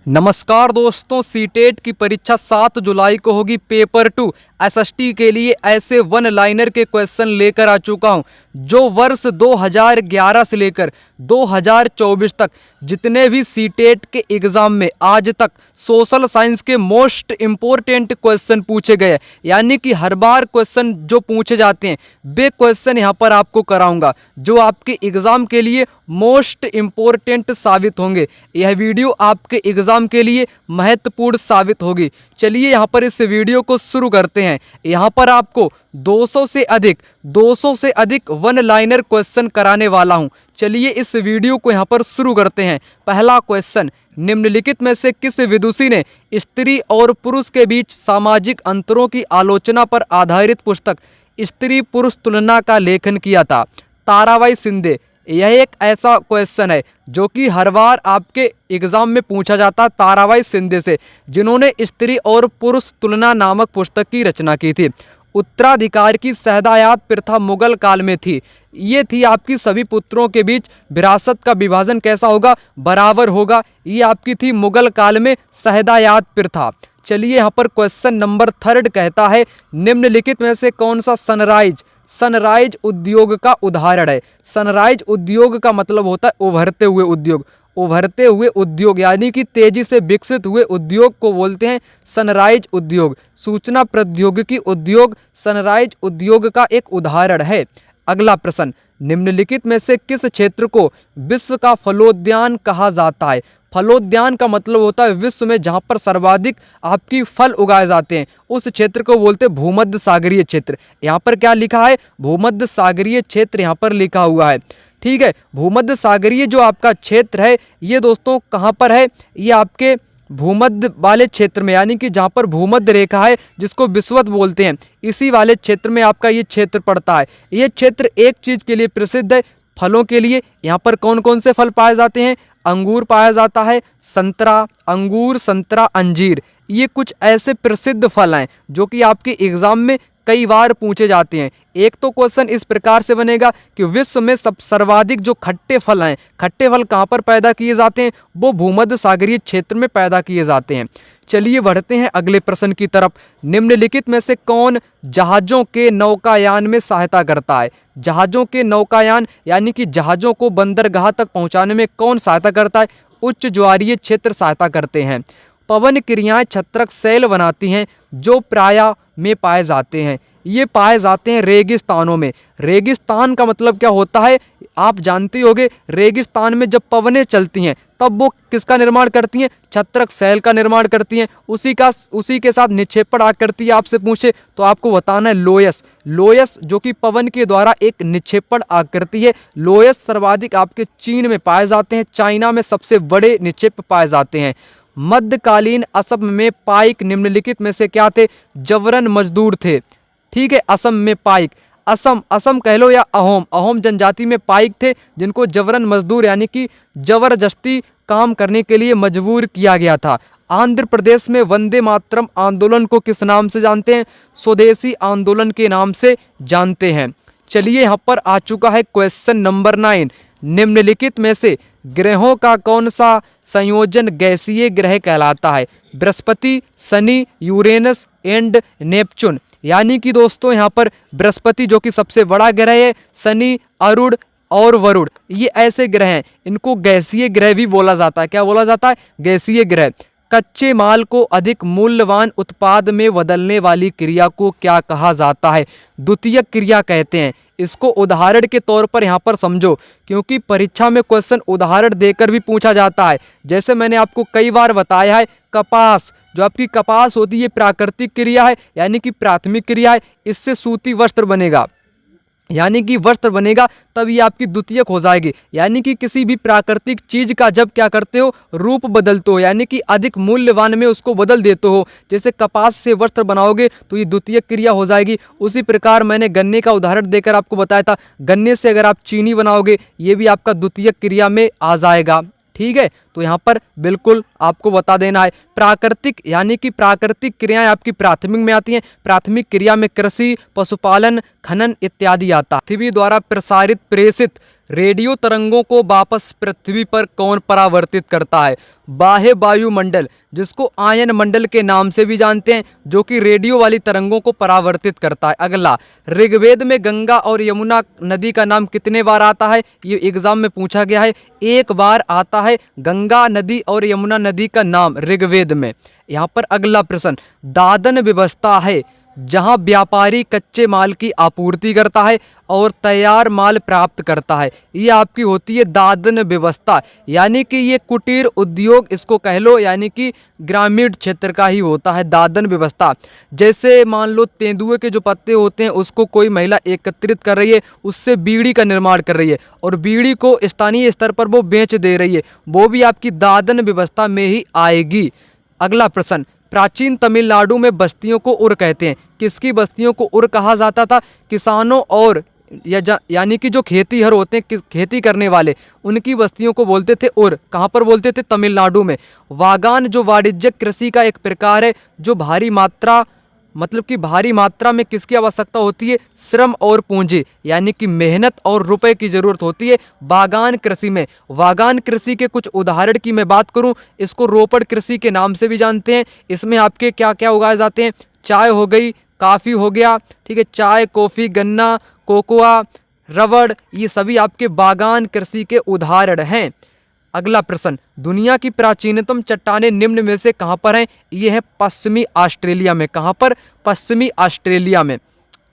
नमस्कार दोस्तों, सीटेट की परीक्षा 7 जुलाई को होगी। पेपर 2 एसएसटी के लिए ऐसे वन लाइनर के क्वेश्चन लेकर आ चुका हूं जो वर्ष 2011 से लेकर 2024 तक जितने भी सीटेट के एग्जाम में आज तक सोशल साइंस के मोस्ट इम्पोर्टेंट क्वेश्चन पूछे गए, यानी कि हर बार क्वेश्चन जो पूछे जाते हैं वे क्वेश्चन यहां पर आपको कराऊंगा जो आपके एग्जाम के लिए मोस्ट इम्पोर्टेंट साबित होंगे। यह वीडियो आपके एग्जाम के लिए महत्वपूर्ण साबित होगी। चलिए यहां पर इस वीडियो को शुरू करते हैं। यहां पर आपको 200 से अधिक वन लाइनर क्वेश्चन कराने वाला हूं। चलिए इस वीडियो को यहां पर शुरू करते हैं। पहला क्वेश्चन, निम्नलिखित में से किस विदुषी ने स्त्री और पुरुष के बीच सामाजिक अंतरों की आलोचना पर आधारित पुस्तक स्त्री पुरुष तुलना का लेखन किया था? ताराबाई शिंदे। यह एक ऐसा क्वेश्चन है जो कि हर बार आपके एग्जाम में पूछा जाता है ताराबाई शिंदे से, जिन्होंने स्त्री और पुरुष तुलना नामक पुस्तक की रचना की थी। उत्तराधिकार की शहदायात प्रथा मुगल काल में थी। ये थी आपकी सभी पुत्रों के बीच विरासत का विभाजन कैसा होगा? बराबर होगा। ये आपकी थी मुगल काल में शहदायात प्रथा। चलिए यहाँ पर क्वेश्चन नंबर 3 कहता है, निम्नलिखित में से कौन सा सनराइज उद्योग का उदाहरण है? सनराइज उद्योग का मतलब होता है उभरते हुए उद्योग। उभरते हुए उद्योग यानी कि तेजी से विकसित हुए उद्योग को बोलते हैं सनराइज उद्योग। सूचना प्रौद्योगिकी उद्योग सनराइज उद्योग का एक उदाहरण है। अगला प्रश्न, निम्नलिखित में से किस क्षेत्र को विश्व का फलोद्यान कहा जाता है? फलोद्यान का मतलब होता है विश्व में जहाँ पर सर्वाधिक आपकी फल उगाए जाते हैं उस क्षेत्र को बोलते हैं भूमध्य सागरीय क्षेत्र। यहाँ पर क्या लिखा है? भूमध्य सागरीय क्षेत्र यहाँ पर लिखा हुआ है। ठीक है, भूमध्य सागरीय जो आपका क्षेत्र है ये दोस्तों कहाँ पर है? ये आपके भूमध्य वाले क्षेत्र में, यानी कि जहाँ पर भूमध्य रेखा है जिसको विषुवत बोलते हैं, इसी वाले क्षेत्र में आपका ये क्षेत्र पड़ता है। ये क्षेत्र एक चीज़ के लिए प्रसिद्ध है, फलों के लिए। यहाँ पर कौन कौन से फल पाए जाते हैं? अंगूर पाया जाता है, अंगूर, संतरा, अंजीर। ये कुछ ऐसे प्रसिद्ध फल हैं जो कि आपके एग्जाम में कई बार पूछे जाते हैं। एक तो क्वेश्चन इस प्रकार से बनेगा कि विश्व में सर्वाधिक जो खट्टे फल हैं, खट्टे फल कहाँ पर पैदा किए जाते हैं? वो भूमध्य सागरीय क्षेत्र में पैदा किए जाते हैं। चलिए बढ़ते हैं अगले प्रश्न की तरफ। निम्नलिखित में से कौन जहाज़ों के नौकायान में सहायता करता है? जहाज़ों के नौकायान यानी कि जहाज़ों को बंदरगाह तक पहुंचाने में कौन सहायता करता है? उच्च ज्वारीय क्षेत्र सहायता करते हैं। पवन क्रियाएं छत्रक शैल बनाती हैं जो प्रायः में पाए जाते हैं। ये पाए जाते हैं रेगिस्तानों में। रेगिस्तान का मतलब क्या होता है? आप जानते होंगे, रेगिस्तान में जब पवनें चलती हैं तब वो किसका निर्माण करती हैं? छत्रक शैल का निर्माण करती हैं। उसी के साथ निक्षेपण आकृति आपसे पूछे तो आपको बताना है लोयस जो कि पवन के द्वारा एक निक्षेपण आकृति है। लोयस सर्वाधिक आपके चीन में पाए जाते हैं। चाइना में सबसे बड़े निक्षेप पाए जाते हैं। मध्यकालीन असम में पाइक निम्नलिखित में से क्या थे? जबरन मजदूर थे। ठीक है, असम में पाइक, असम कह लो या अहोम जनजाति में पाइक थे जिनको जबरन मजदूर यानी कि जबरदस्ती काम करने के लिए मजबूर किया गया था। आंध्र प्रदेश में वंदे मातरम आंदोलन को किस नाम से जानते हैं? स्वदेशी आंदोलन के नाम से जानते हैं। चलिए यहाँ पर आ चुका है क्वेश्चन नंबर 9। निम्नलिखित में से ग्रहों का कौन सा संयोजन गैसीय ग्रह कहलाता है? Brihaspati, Shani, Uranus and Neptune. यानी कि दोस्तों यहाँ पर बृहस्पति जो कि सबसे बड़ा ग्रह है, शनि, अरुण और वरुण, ये ऐसे ग्रह हैं, इनको गैसीय ग्रह भी बोला जाता है। क्या बोला जाता है? गैसीय ग्रह। कच्चे माल को अधिक मूल्यवान उत्पाद में बदलने वाली क्रिया को क्या कहा जाता है? द्वितीयक क्रिया कहते हैं। इसको उदाहरण के तौर पर यहाँ पर समझो, क्योंकि परीक्षा में क्वेश्चन उदाहरण देकर भी पूछा जाता है। जैसे मैंने आपको कई बार बताया है, कपास, जो आपकी कपास होती है प्राकृतिक क्रिया है यानी कि प्राथमिक क्रिया है। इससे सूती वस्त्र बनेगा, यानी कि वस्त्र बनेगा, तब ये आपकी द्वितीयक हो जाएगी। यानी कि किसी भी प्राकृतिक चीज का जब क्या करते हो? रूप बदलते हो, यानी कि अधिक मूल्यवान में उसको बदल देते हो। जैसे कपास से वस्त्र बनाओगे तो ये द्वितीयक क्रिया हो जाएगी। उसी प्रकार मैंने गन्ने का उदाहरण देकर आपको बताया था, गन्ने से अगर आप चीनी बनाओगे ये भी आपका द्वितीयक क्रिया में आ जाएगा। ठीक है, तो यहाँ पर बिल्कुल आपको बता देना है। प्राकृतिक यानी कि प्राकृतिक क्रियाएं आपकी प्राथमिक में आती हैं। प्राथमिक क्रिया में कृषि, पशुपालन, खनन इत्यादि आता है। पृथ्वी द्वारा प्रेषित रेडियो तरंगों को वापस पृथ्वी पर कौन परावर्तित करता है? बाह्य वायुमंडल, जिसको आयन मंडल के नाम से भी जानते हैं, जो कि रेडियो वाली तरंगों को परावर्तित करता है। अगला, ऋग्वेद में गंगा और यमुना नदी का नाम कितने बार आता है? ये एग्जाम में पूछा गया है। एक बार आता है गंगा नदी और यमुना नदी का नाम ऋग्वेद में। यहाँ पर अगला प्रश्न, दादन व्यवस्था है जहां व्यापारी कच्चे माल की आपूर्ति करता है और तैयार माल प्राप्त करता है। ये आपकी होती है दादन व्यवस्था, यानी कि ये कुटीर उद्योग इसको कह लो, यानी कि ग्रामीण क्षेत्र का ही होता है दादन व्यवस्था। जैसे मान लो तेंदुए के जो पत्ते होते हैं उसको कोई महिला एकत्रित कर रही है, उससे बीड़ी का निर्माण कर रही है और बीड़ी को स्थानीय स्तर पर वो बेच दे रही है, वो भी आपकी दादन व्यवस्था में ही आएगी। अगला प्रश्न, प्राचीन तमिलनाडु में बस्तियों को उर कहते हैं। किसकी बस्तियों को उर कहा जाता था? किसानों और यानी कि जो खेतीहर होते हैं, खेती करने वाले, उनकी बस्तियों को बोलते थे उर। कहाँ पर बोलते थे? तमिलनाडु में। वागान जो वाणिज्यिक कृषि का एक प्रकार है, जो भारी मात्रा में किसकी आवश्यकता होती है? श्रम और पूंजी, यानी कि मेहनत और रुपए की जरूरत होती है बागान कृषि में। बागान कृषि के कुछ उदाहरण की मैं बात करूं, इसको रोपड़ कृषि के नाम से भी जानते हैं। इसमें आपके क्या क्या उगाए जाते हैं? चाय हो गई, काफ़ी हो गया, ठीक है, चाय, कॉफ़ी, गन्ना, कोकोआ, रबड़, ये सभी आपके बागान कृषि के उदाहरण हैं। अगला प्रश्न, दुनिया की प्राचीनतम चट्टानें निम्न में से कहाँ पर हैं? ये है पश्चिमी ऑस्ट्रेलिया में। कहाँ पर? पश्चिमी ऑस्ट्रेलिया में।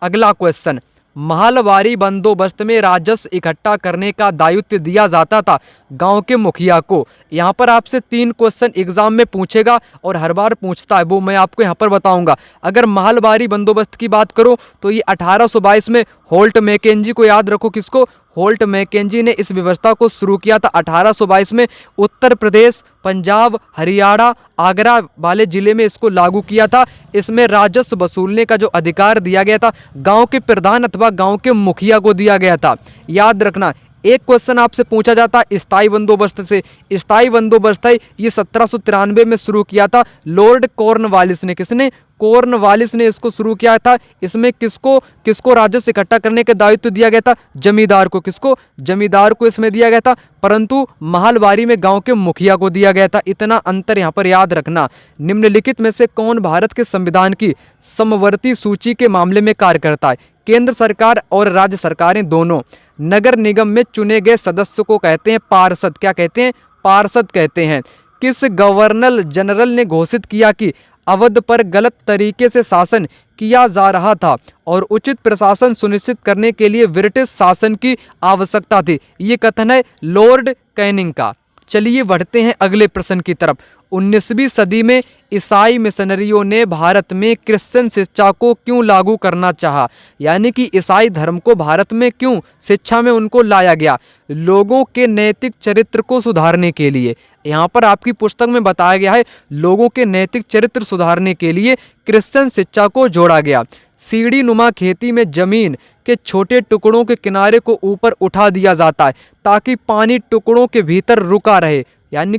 अगला क्वेश्चन, महलवारी बंदोबस्त में राजस्व इकट्ठा करने का दायित्व दिया जाता था गांव के मुखिया को। यहाँ पर आपसे 3 क्वेश्चन एग्जाम में पूछेगा और हर बार पूछता है, वो मैं आपको यहाँ पर बताऊंगा। अगर महलवारी बंदोबस्त की बात करो तो ये 1822 में होल्ट मैकेंजी को याद रखो। किसको? होल्ट मैकेंजी ने इस व्यवस्था को शुरू किया था 1822 में। उत्तर प्रदेश, पंजाब, हरियाणा, आगरा वाले जिले में इसको लागू किया था। इसमें राजस्व वसूलने का जो अधिकार दिया गया था गांव के प्रधान अथवा गांव के मुखिया को दिया गया था। याद रखना, एक क्वेश्चन आपसे पूछा जाता है स्थायी बंदोबस्त से। स्थायी बंदोबस्त है ये 1793 में शुरू किया था लॉर्ड कॉर्नवालिस ने। किसने? कॉर्नवालिस ने इसको शुरू किया था। इसमें किसको राजस्व इकट्ठा करने का दायित्व दिया गया था? जमींदार को। किसको? जमींदार को इसमें दिया गया था, परंतु महलवारी में गांव के मुखिया को दिया गया था। इतना अंतर यहाँ पर याद रखना। निम्नलिखित में से कौन भारत के संविधान की समवर्ती सूची के मामले में कार्य करता है? केंद्र सरकार और राज्य सरकारें दोनों। नगर निगम में चुने गए सदस्य को कहते हैं पार्षद। क्या कहते हैं? पार्षद कहते हैं। किस गवर्नर जनरल ने घोषित किया कि अवध पर गलत तरीके से शासन किया जा रहा था और उचित प्रशासन सुनिश्चित करने के लिए ब्रिटिश शासन की आवश्यकता थी? ये कथन है लॉर्ड कैनिंग का। चलिए बढ़ते हैं अगले प्रश्न की तरफ। 19वीं सदी में ईसाई मिशनरियों ने भारत में क्रिश्चियन शिक्षा को क्यों लागू करना चाहा? यानी कि ईसाई धर्म को भारत में क्यों शिक्षा में उनको लाया गया? लोगों के नैतिक चरित्र को सुधारने के लिए। यहाँ पर आपकी पुस्तक में बताया गया है लोगों के नैतिक चरित्र सुधारने के लिए क्रिश्चियन शिक्षा को जोड़ा गया। सीढ़ी नुमा खेती में जमीन के छोटे टुकड़ों के किनारे को ऊपर उठा दिया जाता है ताकि पानी टुकड़ों के भीतर रुका रहे, यानी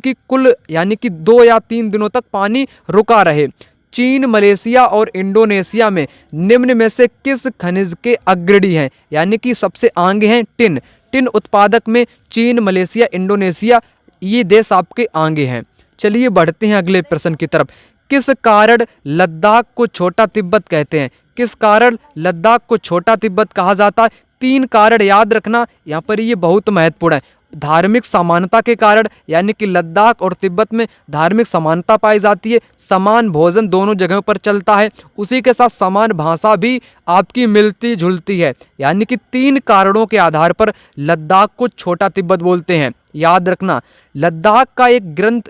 कि 2 या 3 दिनों तक पानी रुका रहे। चीन, मलेशिया और इंडोनेशिया में निम्न में से किस खनिज के अग्रणी हैं? यानी कि सबसे आगे हैं टिन। टिन उत्पादक में चीन, मलेशिया, इंडोनेशिया, ये देश आपके आगे हैं। चलिए बढ़ते हैं अगले प्रश्न की तरफ। किस कारण लद्दाख को छोटा तिब्बत कहते हैं? किस कारण लद्दाख को छोटा तिब्बत कहा जाता है? 3 कारण याद रखना, यहाँ पर ये बहुत महत्वपूर्ण है। धार्मिक समानता के कारण, यानी कि लद्दाख और तिब्बत में धार्मिक समानता पाई जाती है। समान भोजन दोनों जगहों पर चलता है, उसी के साथ समान भाषा भी आपकी मिलती जुलती है। यानी कि 3 कारणों के आधार पर लद्दाख को छोटा तिब्बत बोलते हैं। याद रखना, लद्दाख का एक ग्रंथ,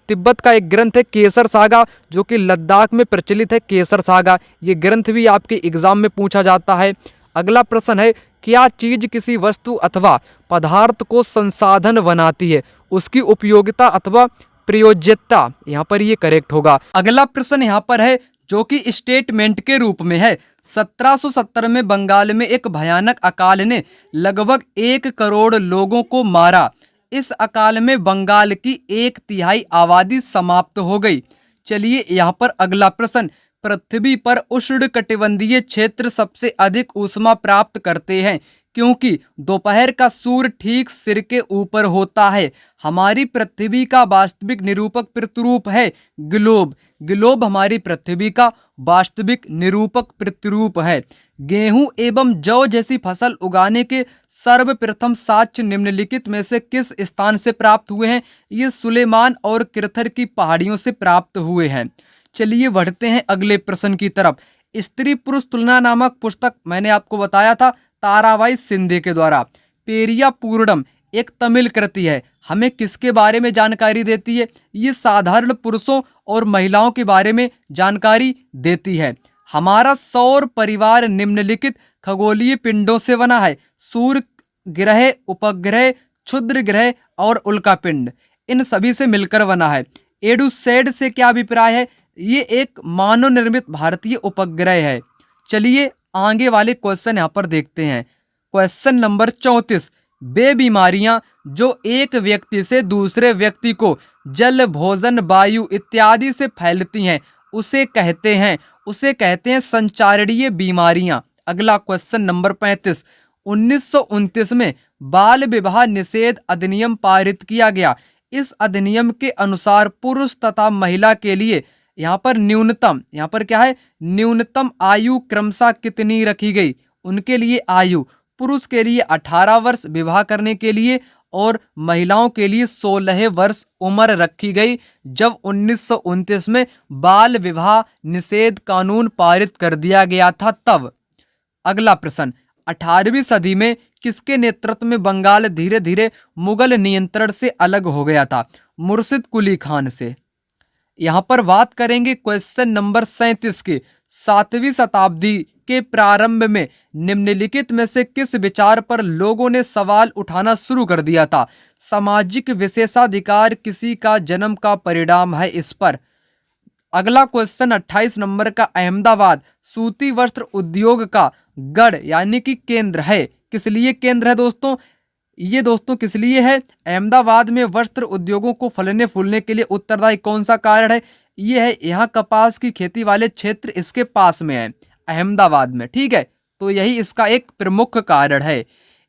तिब्बत का एक ग्रंथ है केसर सागा, जो कि लद्दाख में प्रचलित है। केसर सागा ये ग्रंथ भी आपके एग्जाम में पूछा जाता है। अगला प्रश्न है, क्या चीज किसी वस्तु अथवा पदार्थ को संसाधन बनाती है? उसकी उपयोगिता अथवा प्रयोज्यता, यहाँ पर ये करेक्ट होगा। अगला प्रश्न यहाँ पर है जो कि स्टेटमेंट के रूप में है। 1770 में बंगाल में एक भयानक अकाल ने लगभग 1 करोड़ लोगों को मारा। इस अकाल में बंगाल की 1/3 आबादी समाप्त हो गई। चलिए यहाँ पर अगला प्रश्न, पृथ्वी पर उष्णकटिबंधीय क्षेत्र सबसे अधिक ऊष्मा प्राप्त करते हैं? क्योंकि दोपहर का सूर्य ठीक सिर के ऊपर होता है। हमारी पृथ्वी का वास्तविक निरूपक प्रतिरूप है ग्लोब। ग्लोब हमारी पृथ्वी का वास्तविक निरूपक प्रतिरूप है। गेहूं एवं जौ जैसी फसल उगाने के सर्वप्रथम साक्ष्य निम्नलिखित में से किस स्थान से प्राप्त हुए हैं? ये सुलेमान और किरथर की पहाड़ियों से प्राप्त हुए हैं। चलिए बढ़ते हैं अगले प्रश्न की तरफ। स्त्री पुरुष तुलना नामक पुस्तक मैंने आपको बताया था ताराबाई शिंदे के द्वारा। पेरिया पूर्णम एक तमिल कृति है, हमें किसके बारे में जानकारी देती है? ये साधारण पुरुषों और महिलाओं के बारे में जानकारी देती है। हमारा सौर परिवार निम्नलिखित खगोलीय पिंडों से बना है। सूर्य ग्रह, उपग्रह, क्षुद्र ग्रह और उल्का पिंड, इन सभी से मिलकर बना है। एडुसेड से क्या अभिप्राय है? ये एक मानव निर्मित भारतीय उपग्रह है। चलिए आगे वाले क्वेश्चन यहाँ पर देखते हैं। Question number 34। वे बीमारियां जो एक व्यक्ति से दूसरे व्यक्ति को जल, भोजन, वायु इत्यादि से फैलती हैं उसे कहते हैं संचारणीय बीमारियां। अगला क्वेश्चन नंबर 35। 1929 में बाल विवाह निषेध अधिनियम पारित किया गया। इस अधिनियम के अनुसार पुरुष तथा महिला के लिए यहाँ पर न्यूनतम आयु क्रमशः कितनी रखी गई? उनके लिए आयु पुरुष के लिए 18 वर्ष विवाह करने के लिए और महिलाओं के लिए 16 वर्ष उम्र रखी गई, जब 1929 में बाल विवाह निषेध कानून पारित कर दिया गया था तब। अगला प्रश्न। 18वीं सदी में किसके नेतृत्व में बंगाल धीरे धीरे मुगल नियंत्रण से अलग हो गया था? मुर्शिद कुली खान से। यहाँ पर बात करेंगे क्वेश्चन नंबर 37 की। 7वीं शताब्दी के प्रारंभ में निम्नलिखित में से किस विचार पर लोगों ने सवाल उठाना शुरू कर दिया था? सामाजिक विशेषाधिकार किसी का जन्म का परिणाम है, इस पर। अगला क्वेश्चन 28 नंबर का। अहमदाबाद सूती वस्त्र उद्योग का गढ़ यानी कि केंद्र है। किस लिए केंद्र है दोस्तों? ये दोस्तों किस लिए है? अहमदाबाद में वस्त्र उद्योगों को फलने फूलने के लिए उत्तरदायी कौन सा कारण है? ये है यहाँ कपास की खेती वाले क्षेत्र इसके पास में है अहमदाबाद में, ठीक है। तो यही इसका एक प्रमुख कारण है।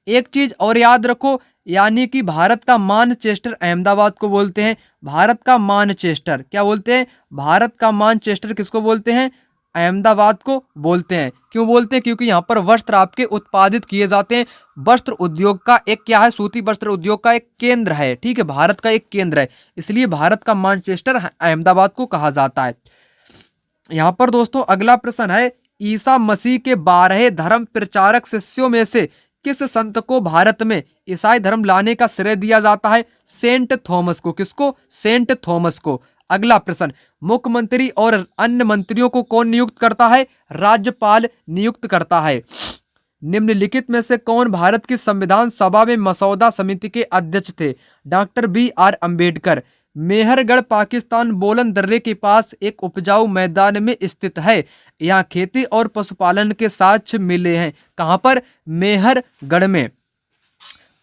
एक चीज और याद रखो, यानी कि भारत का मानचेस्टर अहमदाबाद को बोलते हैं। भारत का मानचेस्टर क्या बोलते हैं? भारत का मानचेस्टर किसको बोलते हैं? अहमदाबाद को बोलते हैं। क्यों बोलते हैं? क्योंकि यहाँ पर वस्त्र आपके उत्पादित किए जाते हैं। वस्त्र उद्योग का एक क्या है? सूती वस्त्र उद्योग का एक केंद्र है, ठीक है, भारत का एक केंद्र है, इसलिए भारत का मानचेस्टर अहमदाबाद को कहा जाता है। यहाँ पर दोस्तों अगला प्रश्न है। ईसा मसीह के 12 धर्म प्रचारक शिष्यों में से किस संत को भारत में ईसाई धर्म लाने का श्रेय दिया जाता है? सेंट थॉमस को। किसको? सेंट थॉमस को। अगला प्रश्न। मुख्यमंत्री और अन्य मंत्रियों को कौन नियुक्त करता है? राज्यपाल नियुक्त करता है। निम्नलिखित में से कौन भारत की संविधान सभा में मसौदा समिति के अध्यक्ष थे? Doctor B.R. अम्बेडकर। मेहरगढ़ पाकिस्तान बोलन दर्रे के पास एक उपजाऊ मैदान में स्थित है। यहाँ खेती और पशुपालन के साक्ष्य मिले हैं। कहाँ पर? मेहरगढ़ में।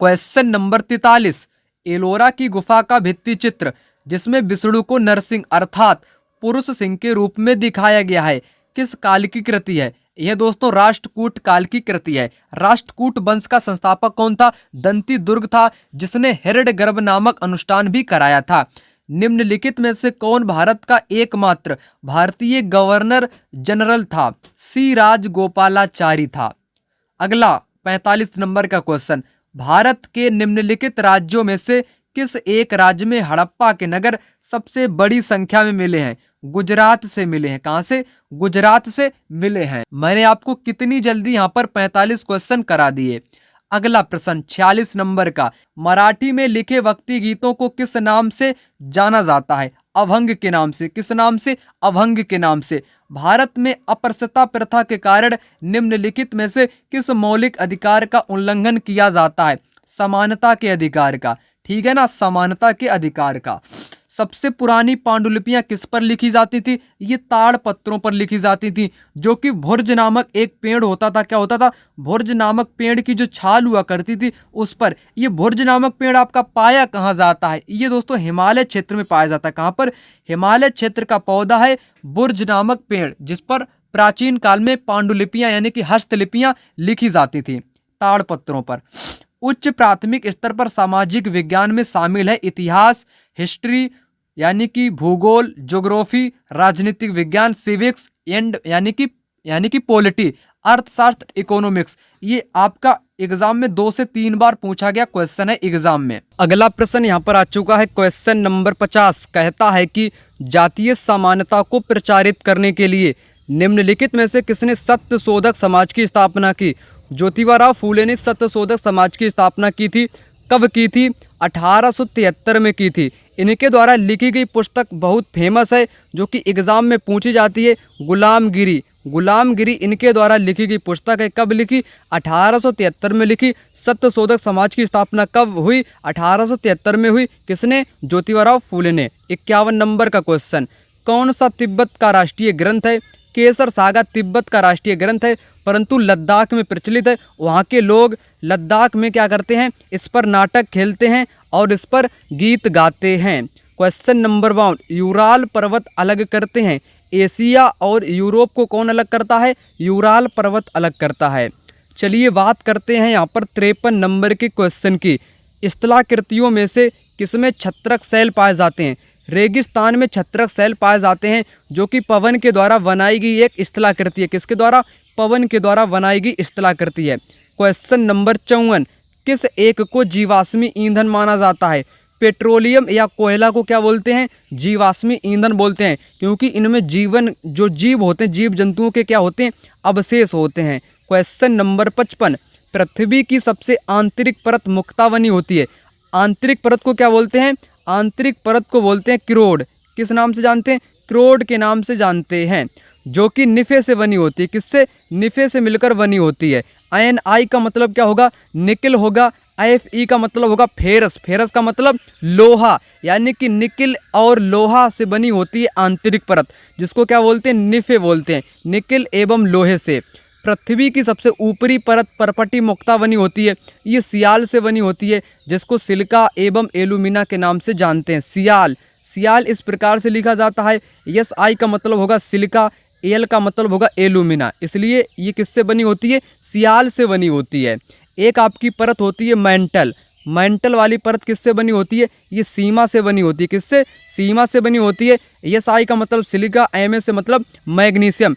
Question number 43। एलोरा की गुफा का भित्ति चित्र जिसमें विष्णु को नरसिंह अर्थात पुरुष सिंह के रूप में दिखाया गया है, किस काल की कृति है? यह दोस्तों राष्ट्रकूट काल की कृति है। राष्ट्रकूट वंश का संस्थापक कौन था? दंती दुर्ग था, जिसने हिरण्यगर्भ नामक अनुष्ठान भी कराया था। निम्नलिखित में से कौन भारत का एकमात्र भारतीय गवर्नर जनरल था? सी राजगोपालाचारी था। अगला 45 नंबर का क्वेश्चन। भारत के निम्नलिखित राज्यों में से किस एक राज्य में हड़प्पा के नगर सबसे बड़ी संख्या में मिले हैं? गुजरात से मिले हैं। कहां से? गुजरात से मिले हैं। मैंने आपको कितनी जल्दी यहाँ पर 45 क्वेश्चन करा दिए। अगला प्रश्न 46 नंबर का। मराठी में लिखे भक्ति गीतों को किस नाम से जाना जाता है? अभंग के नाम से। किस नाम से? अभंग के नाम से। भारत में अस्पृश्यता प्रथा के कारण निम्नलिखित में से किस मौलिक अधिकार का उल्लंघन किया जाता है? समानता के अधिकार का, ठीक है ना, समानता के अधिकार का। सबसे पुरानी पांडुलिपियां किस पर लिखी जाती थी? ये ताड़ पत्रों पर लिखी जाती थी, जो कि भुर्ज नामक एक पेड़ होता था। क्या होता था? भुर्ज नामक पेड़ की जो छाल हुआ करती थी उस पर। ये भुर्ज नामक पेड़ आपका पाया कहाँ जाता है? ये दोस्तों हिमालय क्षेत्र में पाया जाता है। कहाँ पर? हिमालय क्षेत्र का पौधा है भुर्ज नामक पेड़, जिस पर प्राचीन काल में पांडुलिपियां यानी कि हस्तलिपियां लिखी जाती थी। ताड़पत्रों पर। उच्च प्राथमिक स्तर पर सामाजिक विज्ञान में शामिल है इतिहास, हिस्ट्री यानी कि भूगोल, ज्योग्राफी, राजनीतिक विज्ञान, सिविक्स एंड यानी कि पॉलिटी, अर्थशास्त्र, इकोनॉमिक्स। ये आपका एग्जाम में 2 से 3 बार पूछा गया क्वेश्चन है एग्जाम में। अगला प्रश्न यहाँ पर आ चुका है, क्वेश्चन नंबर 50 कहता है कि जातीय समानता को प्रचारित करने के लिए निम्नलिखित में से किसने सत्यशोधक समाज की स्थापना की? ज्योतिबा फूले ने सत्यशोधक समाज की स्थापना की थी। कब की थी? 1873 में की थी। इनके द्वारा लिखी गई पुस्तक बहुत फेमस है जो कि एग्जाम में पूछी जाती है, गुलामगिरी। गुलामगिरी इनके द्वारा लिखी गई पुस्तक है। कब लिखी? 1873 में लिखी। सत्यशोधक समाज की स्थापना कब हुई? 1873 में हुई। किसने? ज्योतिबा फूले ने। 51 नंबर का क्वेश्चन, कौन सा तिब्बत का राष्ट्रीय ग्रंथ है? केसर सागा तिब्बत का राष्ट्रीय ग्रंथ है, परंतु लद्दाख में प्रचलित है। वहाँ के लोग लद्दाख में क्या करते हैं? इस पर नाटक खेलते हैं और इस पर गीत गाते हैं। क्वेश्चन नंबर 1, यूराल पर्वत अलग करते हैं। एशिया और यूरोप को कौन अलग करता है? यूराल पर्वत अलग करता है। चलिए बात करते हैं यहाँ पर 53 नंबर के क्वेश्चन की। स्थलाकृतियों में से किसमें छत्रक शैल पाए जाते हैं? रेगिस्तान में छत्रक शैल पाए जाते हैं जो कि पवन के द्वारा बनाई गई एक स्थलाकृति है। किसके द्वारा? पवन के द्वारा बनाई गई स्थलाकृति है। क्वेश्चन नंबर 54, किस एक को जीवाश्मी ईंधन माना जाता है? पेट्रोलियम या कोयला को क्या बोलते हैं? जीवाश्मी ईंधन बोलते हैं, क्योंकि इनमें जीवन जो जीव होते हैं, जीव जंतुओं के क्या होते हैं? अवशेष होते हैं। क्वेश्चन नंबर 55, पृथ्वी की सबसे आंतरिक परत मुक्तावनी होती है। आंतरिक परत को क्या बोलते हैं? आंतरिक परत को बोलते हैं क्रोड। किस नाम से जानते हैं? क्रोड के नाम से जानते हैं, जो कि निफे से बनी होती है। किससे? निफे से मिलकर बनी होती है। Ni का मतलब क्या होगा? निकिल होगा। Fe का मतलब होगा फेरस। फेरस का मतलब लोहा, यानी कि निकिल और लोहा से बनी होती है आंतरिक परत, जिसको क्या बोलते हैं? निफे बोलते हैं, निकिल एवं लोहे से। पृथ्वी की सबसे ऊपरी परत परपटी मुक्ता बनी होती है। ये सियाल से बनी होती है, जिसको सिलिका एवं एल्यूमिना के नाम से जानते हैं। सियाल, सियाल इस प्रकार से लिखा जाता है। Si का मतलब होगा सिलिका, एल का मतलब होगा एल्यूमिना, इसलिए ये किससे बनी होती है? सियाल से बनी होती है। एक आपकी परत होती है मेंटल। मेंटल वाली परत किससे बनी होती है? ये सीमा से बनी होती है। किससे? सीमा से बनी होती है। Si का मतलब सिलिका, Ma से मतलब मैग्नीशियम।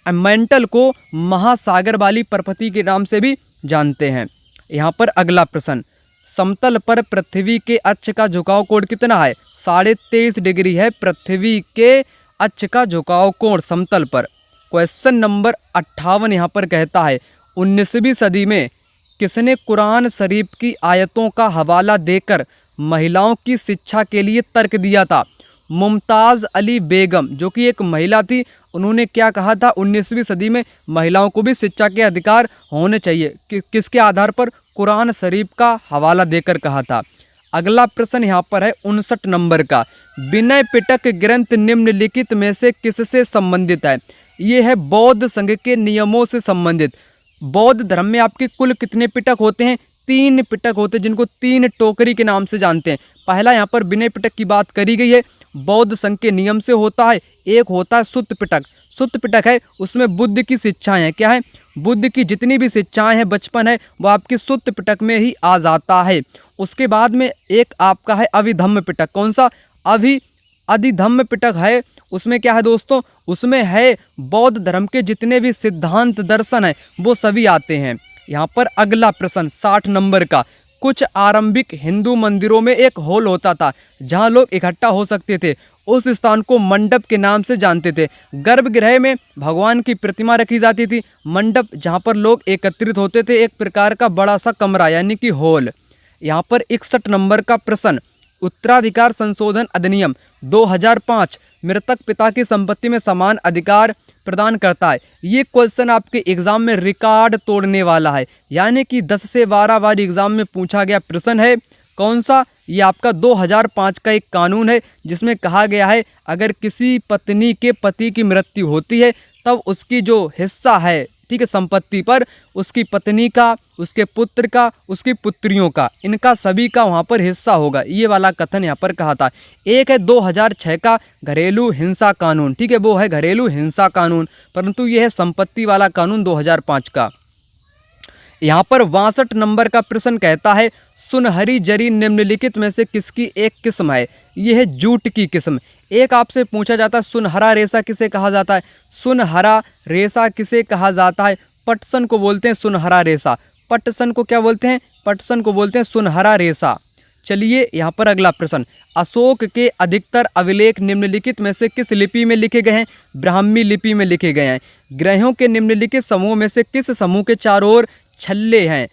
मेंटल को महासागर वाली परपति के नाम से भी जानते हैं। यहाँ पर अगला प्रश्न, समतल पर पृथ्वी के अक्ष का झुकाव कोण कितना है? 23.5 डिग्री है पृथ्वी के अक्ष का झुकाव कोण समतल पर। क्वेश्चन नंबर 58 यहाँ पर कहता है, 19वीं सदी में किसने कुरान शरीफ की आयतों का हवाला देकर महिलाओं की शिक्षा के लिए तर्क दिया था? मुमताज़ अली बेगम, जो कि एक महिला थी, उन्होंने क्या कहा था? 19वीं सदी में महिलाओं को भी शिक्षा के अधिकार होने चाहिए। किसके आधार पर? कुरान शरीफ का हवाला देकर कहा था। अगला प्रश्न यहाँ पर है 59 नंबर का, विनय पिटक ग्रंथ निम्नलिखित में से किससे संबंधित है? ये है बौद्ध संघ के नियमों से संबंधित। बौद्ध धर्म में आपके कुल कितने पिटक होते हैं? 3 पिटक होते हैं, जिनको 3 टोकरी के नाम से जानते हैं। पहला यहाँ पर विनय पिटक की बात करी गई है, बौद्ध संघ के नियम से होता है। एक होता है सुत्त पिटक। सुत्त पिटक है, उसमें बुद्ध की शिक्षाएं हैं। क्या है? बुद्ध की जितनी भी शिक्षाएं हैं, बचपन है, वो आपकी सुत्त पिटक में ही आ जाता है। उसके बाद में एक आपका है अभिधम्म पिटक। कौन सा? अधिधम्म पिटक है। उसमें क्या है दोस्तों? उसमें है बौद्ध धर्म के जितने भी सिद्धांत दर्शन है वो सभी आते हैं। यहाँ पर अगला प्रश्न 60 नंबर का, कुछ आरंभिक हिंदू मंदिरों में एक हॉल होता था जहाँ लोग इकट्ठा हो सकते थे। उस स्थान को मंडप के नाम से जानते थे। गर्भगृह में भगवान की प्रतिमा रखी जाती थी। मंडप जहाँ पर लोग एकत्रित होते थे, एक प्रकार का बड़ा सा कमरा यानी कि हॉल। यहाँ पर 61 नंबर का प्रश्न, उत्तराधिकार संशोधन अधिनियम 2005 मृतक पिता की संपत्ति में समान अधिकार प्रदान करता है। ये क्वेश्चन आपके एग्जाम में रिकॉर्ड तोड़ने वाला है, यानी कि 10 से 12 बार एग्जाम में पूछा गया प्रश्न है। कौन सा? ये आपका 2005 का एक कानून है, जिसमें कहा गया है अगर किसी पत्नी के पति की मृत्यु होती है तब उसकी जो हिस्सा है, ठीक है, संपत्ति पर उसकी पत्नी का, उसके पुत्र का, उसकी पुत्रियों का, इनका सभी का वहाँ पर हिस्सा होगा। ये वाला कथन यहाँ पर कहा था। एक है 2006 का घरेलू हिंसा कानून, ठीक है, वो है घरेलू हिंसा कानून, परंतु ये है संपत्ति वाला कानून 2005 का। यहाँ पर 62 नंबर का प्रश्न कहता है सुनहरी जरी निम्नलिखित में से किसकी एक किस्म है। यह है जूट की किस्म। एक आपसे पूछा जाता है सुनहरा रेशा किसे कहा जाता है। सुनहरा रेशा किसे कहा जाता है। पटसन को बोलते हैं सुनहरा रेशा। पटसन को क्या बोलते हैं। पटसन को बोलते हैं सुनहरा रेशा। चलिए यहाँ पर अगला प्रश्न, अशोक के अधिकतर अभिलेख निम्नलिखित में से किस लिपि में लिखे गए हैं। ब्राह्मी लिपि में लिखे गए हैं। ग्रहों के निम्नलिखित समूह में से किस समूह के चारों ओर छल्ले हैं।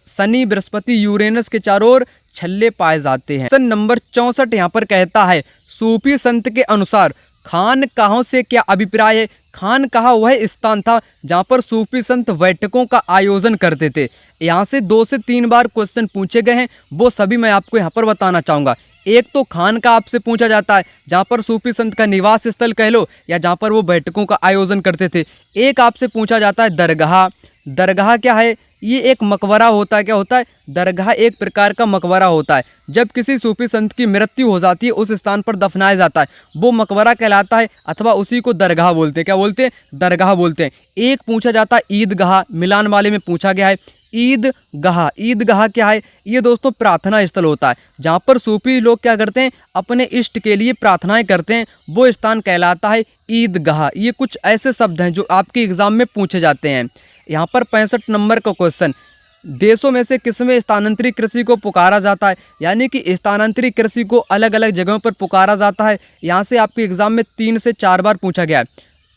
शनि बृहस्पति यूरेनस के चारों ओर छल्ले पाए जाते हैं। प्रश्न नंबर 64 यहाँ पर कहता है सूफी संत के अनुसार खानकाहों से क्या अभिप्राय है। खानकाह वह स्थान था जहाँ पर सूफी संत बैठकों का आयोजन करते थे। यहाँ से 2 से 3 बार क्वेश्चन पूछे गए हैं, वो सभी मैं आपको यहाँ पर बताना चाहूँगा। एक तो खानकाह आपसे पूछा जाता है जहाँ पर सूफी संत का निवास स्थल कह लो या जहाँ पर वो बैठकों का आयोजन करते थे। एक आपसे पूछा जाता है दरगाह। दरगाह क्या है। ये एक मकबरा होता है। क्या होता है। दरगाह एक प्रकार का मकबरा होता है। जब किसी सूफी संत की मृत्यु हो जाती है उस स्थान पर दफनाया जाता है, वो मकबरा कहलाता है अथवा उसी को दरगाह बोलते हैं। क्या बोलते हैं। दरगाह बोलते हैं। एक पूछा जाता है ईदगाह। मिलान वाले में पूछा गया है ईदगाह। ईदगाह क्या है। ये दोस्तों प्रार्थना स्थल होता है जहाँ पर सूफी लोग क्या करते हैं अपने इष्ट के लिए प्रार्थनाएं करते हैं, वो स्थान कहलाता है ईदगाह। ये कुछ ऐसे शब्द हैं जो आपके एग्जाम में पूछे जाते हैं। यहाँ पर 65 नंबर का क्वेश्चन, देशों में से किसमें स्थानांतरित कृषि को पुकारा जाता है। यानी कि स्थानांतरित कृषि को अलग अलग जगहों पर पुकारा जाता है। यहाँ से आपके एग्जाम में 3 से 4 बार पूछा गया है।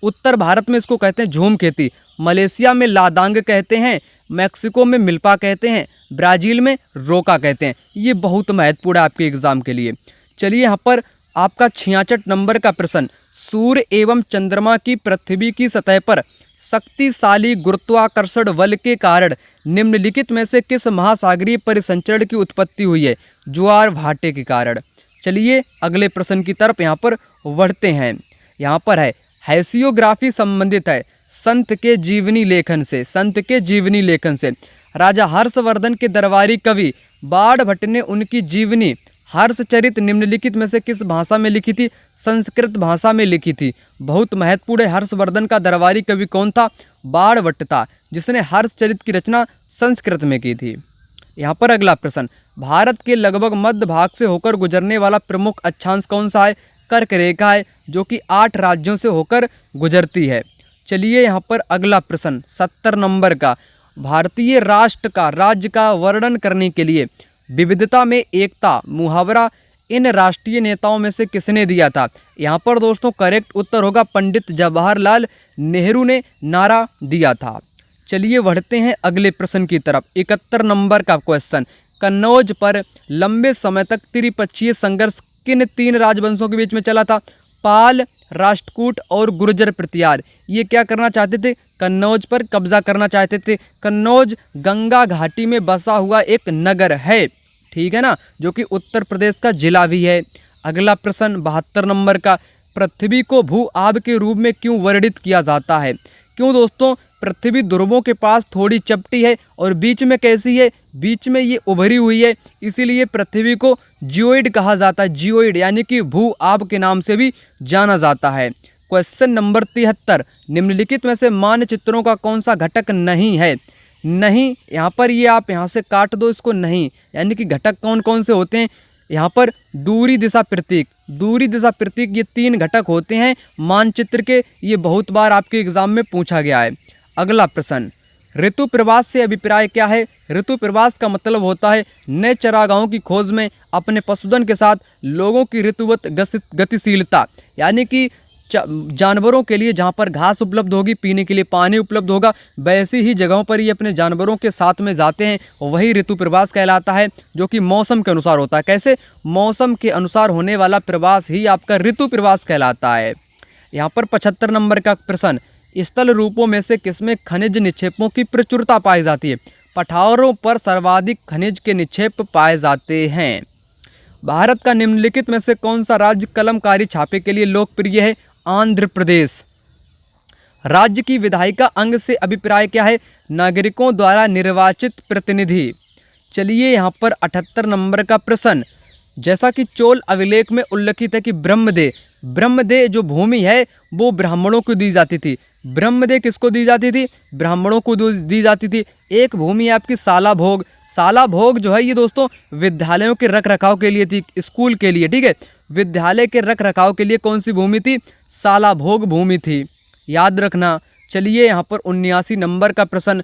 उत्तर भारत में इसको कहते हैं झूम खेती, मलेशिया में लादांग कहते हैं, मैक्सिको में मिल्पा कहते हैं, ब्राज़ील में रोका कहते हैं। ये बहुत महत्वपूर्ण है आपके एग्जाम के लिए। चलिए यहाँ पर आपका 66 नंबर का प्रश्न, सूर्य एवं चंद्रमा की पृथ्वी की सतह पर शक्तिशाली गुरुत्वाकर्षण बल के कारण निम्नलिखित में से किस महासागरीय परिसंचरण की उत्पत्ति हुई है। ज्वार भाटे के कारण। चलिए अगले प्रश्न की तरफ यहाँ पर बढ़ते हैं। यहाँ पर है हैसियोग्राफी संबंधित है संत के जीवनी लेखन से। संत के जीवनी लेखन से राजा हर्षवर्धन के दरबारी कवि बाणभट्ट ने उनकी जीवनी हर्षचरित निम्नलिखित में से किस भाषा में लिखी थी। संस्कृत भाषा में लिखी थी। बहुत महत्वपूर्ण है। हर्षवर्धन का दरबारी कवि कौन था। बाणभट्ट था, जिसने हर्षचरित की रचना संस्कृत में की थी। यहाँ पर अगला प्रश्न, भारत के लगभग मध्य भाग से होकर गुजरने वाला प्रमुख अक्षांश कौन सा है। कर्क रेखा है, जो कि 8 राज्यों से होकर गुजरती है। चलिए यहाँ पर अगला प्रश्न 70 नंबर का, भारतीय राष्ट्र का राज्य का वर्णन करने के लिए विविधता में एकता मुहावरा इन राष्ट्रीय नेताओं में से किसने दिया था। यहाँ पर दोस्तों करेक्ट उत्तर होगा पंडित जवाहरलाल नेहरू ने नारा दिया था। चलिए बढ़ते हैं अगले प्रश्न की तरफ। 71 नंबर का क्वेश्चन, कन्नौज पर लंबे समय तक त्रिपक्षीय संघर्ष किन 3 राजवंशों के बीच में चला था। पाल, राष्ट्रकूट और गुर्जर प्रतिहार। ये क्या करना चाहते थे। कन्नौज पर कब्जा करना चाहते थे। कन्नौज गंगा घाटी में बसा हुआ एक नगर है, ठीक है ना, जो कि उत्तर प्रदेश का जिला भी है। अगला प्रश्न 72 नंबर का, पृथ्वी को भू आब के रूप में क्यों वर्णित किया जाता है। क्यों दोस्तों। पृथ्वी ध्रुवों के पास थोड़ी चपटी है और बीच में कैसी है, बीच में ये उभरी हुई है, इसीलिए पृथ्वी को जियोइड कहा जाता है। जियोइड यानी कि भू आब के नाम से भी जाना जाता है। क्वेश्चन नंबर 73, निम्नलिखित में से मानचित्रों का कौन सा घटक नहीं है। नहीं, यहाँ पर ये आप यहाँ से काट दो इसको। नहीं यानी कि घटक कौन कौन से होते हैं। यहाँ पर दूरी दिशा प्रतीक, दूरी दिशा प्रतीक, ये 3 घटक होते हैं मानचित्र के। ये बहुत बार आपके एग्जाम में पूछा गया है। अगला प्रश्न, ऋतु प्रवास से अभिप्राय क्या है। ऋतु प्रवास का मतलब होता है नए चरागाहों की खोज में अपने पशुधन के साथ लोगों की ऋतुवत गतिशीलता। यानी कि जानवरों के लिए जहाँ पर घास उपलब्ध होगी, पीने के लिए पानी उपलब्ध होगा, वैसी ही जगहों पर ये अपने जानवरों के साथ में जाते हैं, वही ऋतु प्रवास कहलाता है, जो कि मौसम के अनुसार होता है। कैसे। मौसम के अनुसार होने वाला प्रवास ही आपका ऋतु प्रवास कहलाता है। यहाँ पर 75 नंबर का प्रश्न, स्थल रूपों में से किसमें खनिज निक्षेपों की प्रचुरता पाई जाती है। पठारों पर सर्वाधिक खनिज के निक्षेप पाए जाते हैं। भारत का निम्नलिखित में से कौन सा राज्य कलमकारी छापे के लिए लोकप्रिय है। आंध्र प्रदेश। राज्य की विधायिका अंग से अभिप्राय क्या है। नागरिकों द्वारा निर्वाचित प्रतिनिधि। चलिए यहाँ पर 78 नंबर का प्रश्न, जैसा कि चोल अभिलेख में उल्लेखित है कि ब्रह्मदेह जो भूमि है वो ब्राह्मणों को दी जाती थी। ब्रह्मदेह किसको दी जाती थी? ब्राह्मणों को दी जाती थी। एक भूमि है आपकी सालाभोग। सालाभोग जो है ये दोस्तों विद्यालयों के रख रखाव के लिए थी, स्कूल के लिए, ठीक है। विद्यालय के रख रखाव के लिए कौन सी भूमि थी? सालाभोग भूमि थी, याद रखना। चलिए यहाँ पर 79 नंबर का प्रश्न,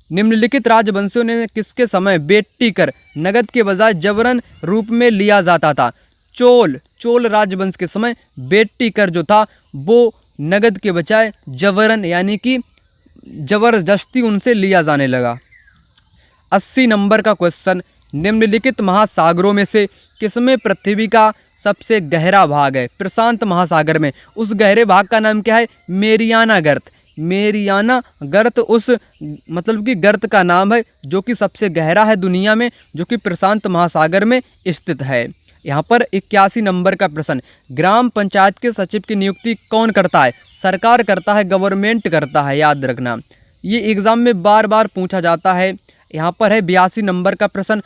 निम्नलिखित राजवंशियों ने किसके समय बेटी कर नगद के बजाय जबरन रूप में लिया जाता था? चोल राजवंश के समय बेटी कर जो था वो नगद के बजाय जबरन यानी कि जबरदस्ती उनसे लिया जाने लगा। 80 नंबर का क्वेश्चन, निम्नलिखित महासागरों में से किसमें पृथ्वी का सबसे गहरा भाग है? प्रशांत महासागर में। उस गहरे भाग का नाम क्या है? मेरियाना गर्त। मेरियाना गर्त उस मतलब कि गर्त का नाम है जो कि सबसे गहरा है दुनिया में, जो कि प्रशांत महासागर में स्थित है। यहाँ पर 81 नंबर का प्रश्न, ग्राम पंचायत के सचिव की नियुक्ति कौन करता है? सरकार करता है, गवर्नमेंट करता है, याद रखना। ये एग्जाम में बार बार पूछा जाता है। यहाँ पर है 82 नंबर का प्रश्न,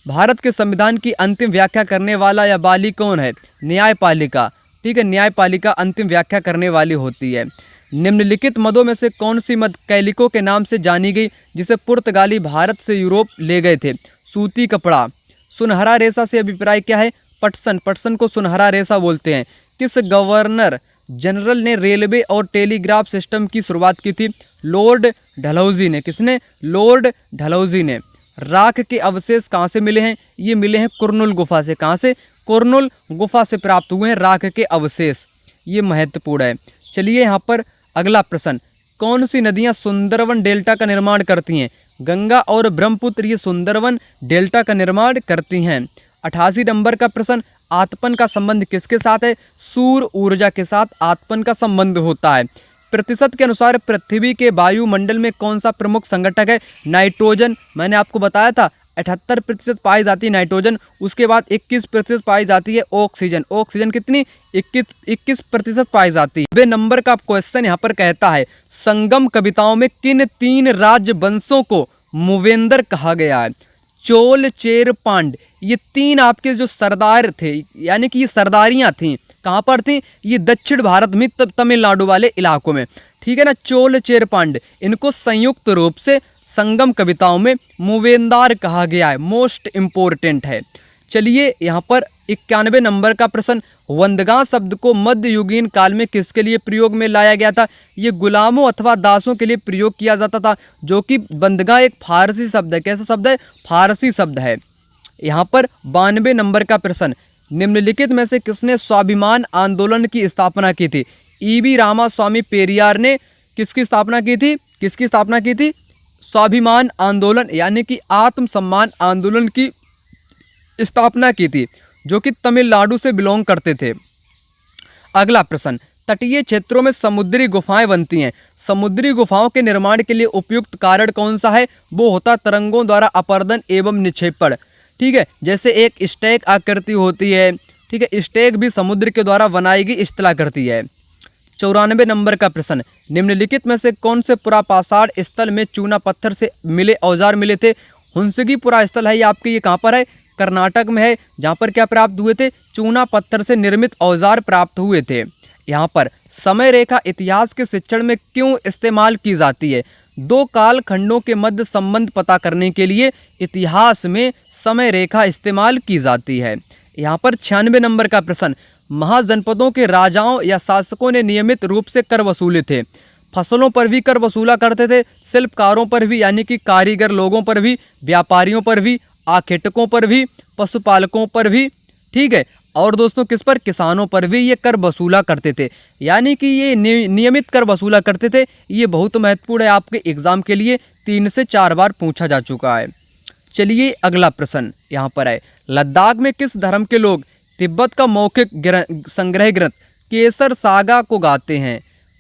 भारत के संविधान की अंतिम व्याख्या करने वाला या बाली कौन है? न्यायपालिका, ठीक है, न्यायपालिका अंतिम व्याख्या करने वाली होती है। निम्नलिखित मदों में से कौन सी मद कैलिको के नाम से जानी गई जिसे पुर्तगाली भारत से यूरोप ले गए थे? सूती कपड़ा। सुनहरा रेशा से अभिप्राय क्या है? पटसन को सुनहरा रेशा बोलते हैं। किस गवर्नर जनरल ने रेलवे और टेलीग्राफ सिस्टम की शुरुआत की थी? लॉर्ड डलहौजी ने। किसने? लॉर्ड डलहौजी ने। राख के अवशेष कहाँ से मिले हैं? ये मिले हैं कुरनुल गुफा से। कहाँ से? कुरनुल गुफा से प्राप्त हुए हैं राख के अवशेष। ये महत्वपूर्ण है। चलिए यहाँ पर अगला प्रश्न, कौन सी नदियाँ सुंदरवन डेल्टा का निर्माण करती हैं? गंगा और ब्रह्मपुत्र ये सुंदरवन डेल्टा का निर्माण करती हैं। 88 नंबर का प्रश्न, आतपन का संबंध किसके साथ है? सूर्य ऊर्जा के साथ आतपन का संबंध होता है। प्रतिशत के अनुसार पृथ्वी के वायुमंडल में कौन सा प्रमुख संघटक है? नाइट्रोजन। मैंने आपको बताया था 78% पाई जाती है नाइट्रोजन, उसके बाद 21% पाई जाती है ऑक्सीजन। ऑक्सीजन कितनी? 21% पाई जाती है। 90 नंबर का क्वेश्चन यहाँ पर कहता है, संगम कविताओं में किन 3 राजवंशों को मूवेंदर कहा गया है? चोल, चेर, पांड। ये 3 आपके जो सरदार थे, यानी कि ये सरदारियाँ थीं, कहाँ पर थीं? ये दक्षिण भारत में तमिलनाडु वाले इलाकों में, ठीक है ना। चोल, चेर, पांड, इनको संयुक्त रूप से संगम कविताओं में मूवेंदार कहा गया है। मोस्ट इम्पोर्टेंट है। चलिए यहाँ पर 91 नंबर का प्रश्न, वंदगा शब्द को मध्ययुगीन काल में किसके लिए प्रयोग में लाया गया था? ये गुलामों अथवा दासों के लिए प्रयोग किया जाता था, जो कि वंदगा एक फारसी शब्द है। कैसा शब्द है? फारसी शब्द है। यहाँ पर 92 नंबर का प्रश्न, निम्नलिखित में से किसने स्वाभिमान आंदोलन की स्थापना की थी? ईवी रामास्वामी पेरियार ने किसकी स्थापना की थी? किसकी स्थापना की थी? स्वाभिमान आंदोलन यानी कि आत्मसम्मान आंदोलन की स्थापना की थी, जो कि तमिलनाडु से बिलोंग करते थे। अगला प्रश्न, तटीय क्षेत्रों में समुद्री गुफाएं बनती हैं। समुद्री गुफाओं के निर्माण के लिए उपयुक्त कारण कौन सा है? वो होता तरंगों द्वारा अपरदन एवं निक्षेपण, ठीक है। जैसे एक स्टेक आकृति होती है, ठीक है, स्टेक भी समुद्र के द्वारा बनाई गई इस्तला करती है। 94 नंबर का प्रश्न, निम्नलिखित में से कौन से पुरापाषाण स्थल में चूना पत्थर से मिले औजार मिले थे? हुंसगीपुरा स्थल है ये आपके, ये कहाँ पर है? कर्नाटक में है, जहाँ पर क्या प्राप्त हुए थे? चूना पत्थर से निर्मित औजार प्राप्त हुए थे। यहाँ पर समय रेखा इतिहास के शिक्षण में क्यों इस्तेमाल की जाती है? 2 कालखंडों के मध्य संबंध पता करने के लिए इतिहास में समय रेखा इस्तेमाल की जाती है। यहाँ पर 96 नंबर का प्रश्न, महाजनपदों के राजाओं या शासकों ने नियमित रूप से कर वसूले थे। फसलों पर भी कर वसूला करते थे, शिल्पकारों पर भी यानी कि कारीगर लोगों पर भी, व्यापारियों पर भी, आखेटकों पर भी, पशुपालकों पर भी, ठीक है, और दोस्तों किस पर? किसानों पर भी ये कर वसूला करते थे, यानी कि ये नियमित कर वसूला करते थे। ये बहुत महत्वपूर्ण है आपके एग्जाम के लिए, 3 से 4 बार पूछा जा चुका है। चलिए अगला प्रश्न यहाँ पर है, लद्दाख में किस धर्म के लोग तिब्बत का मौखिक संग्रह ग्रंथ केसर सागा को गाते हैं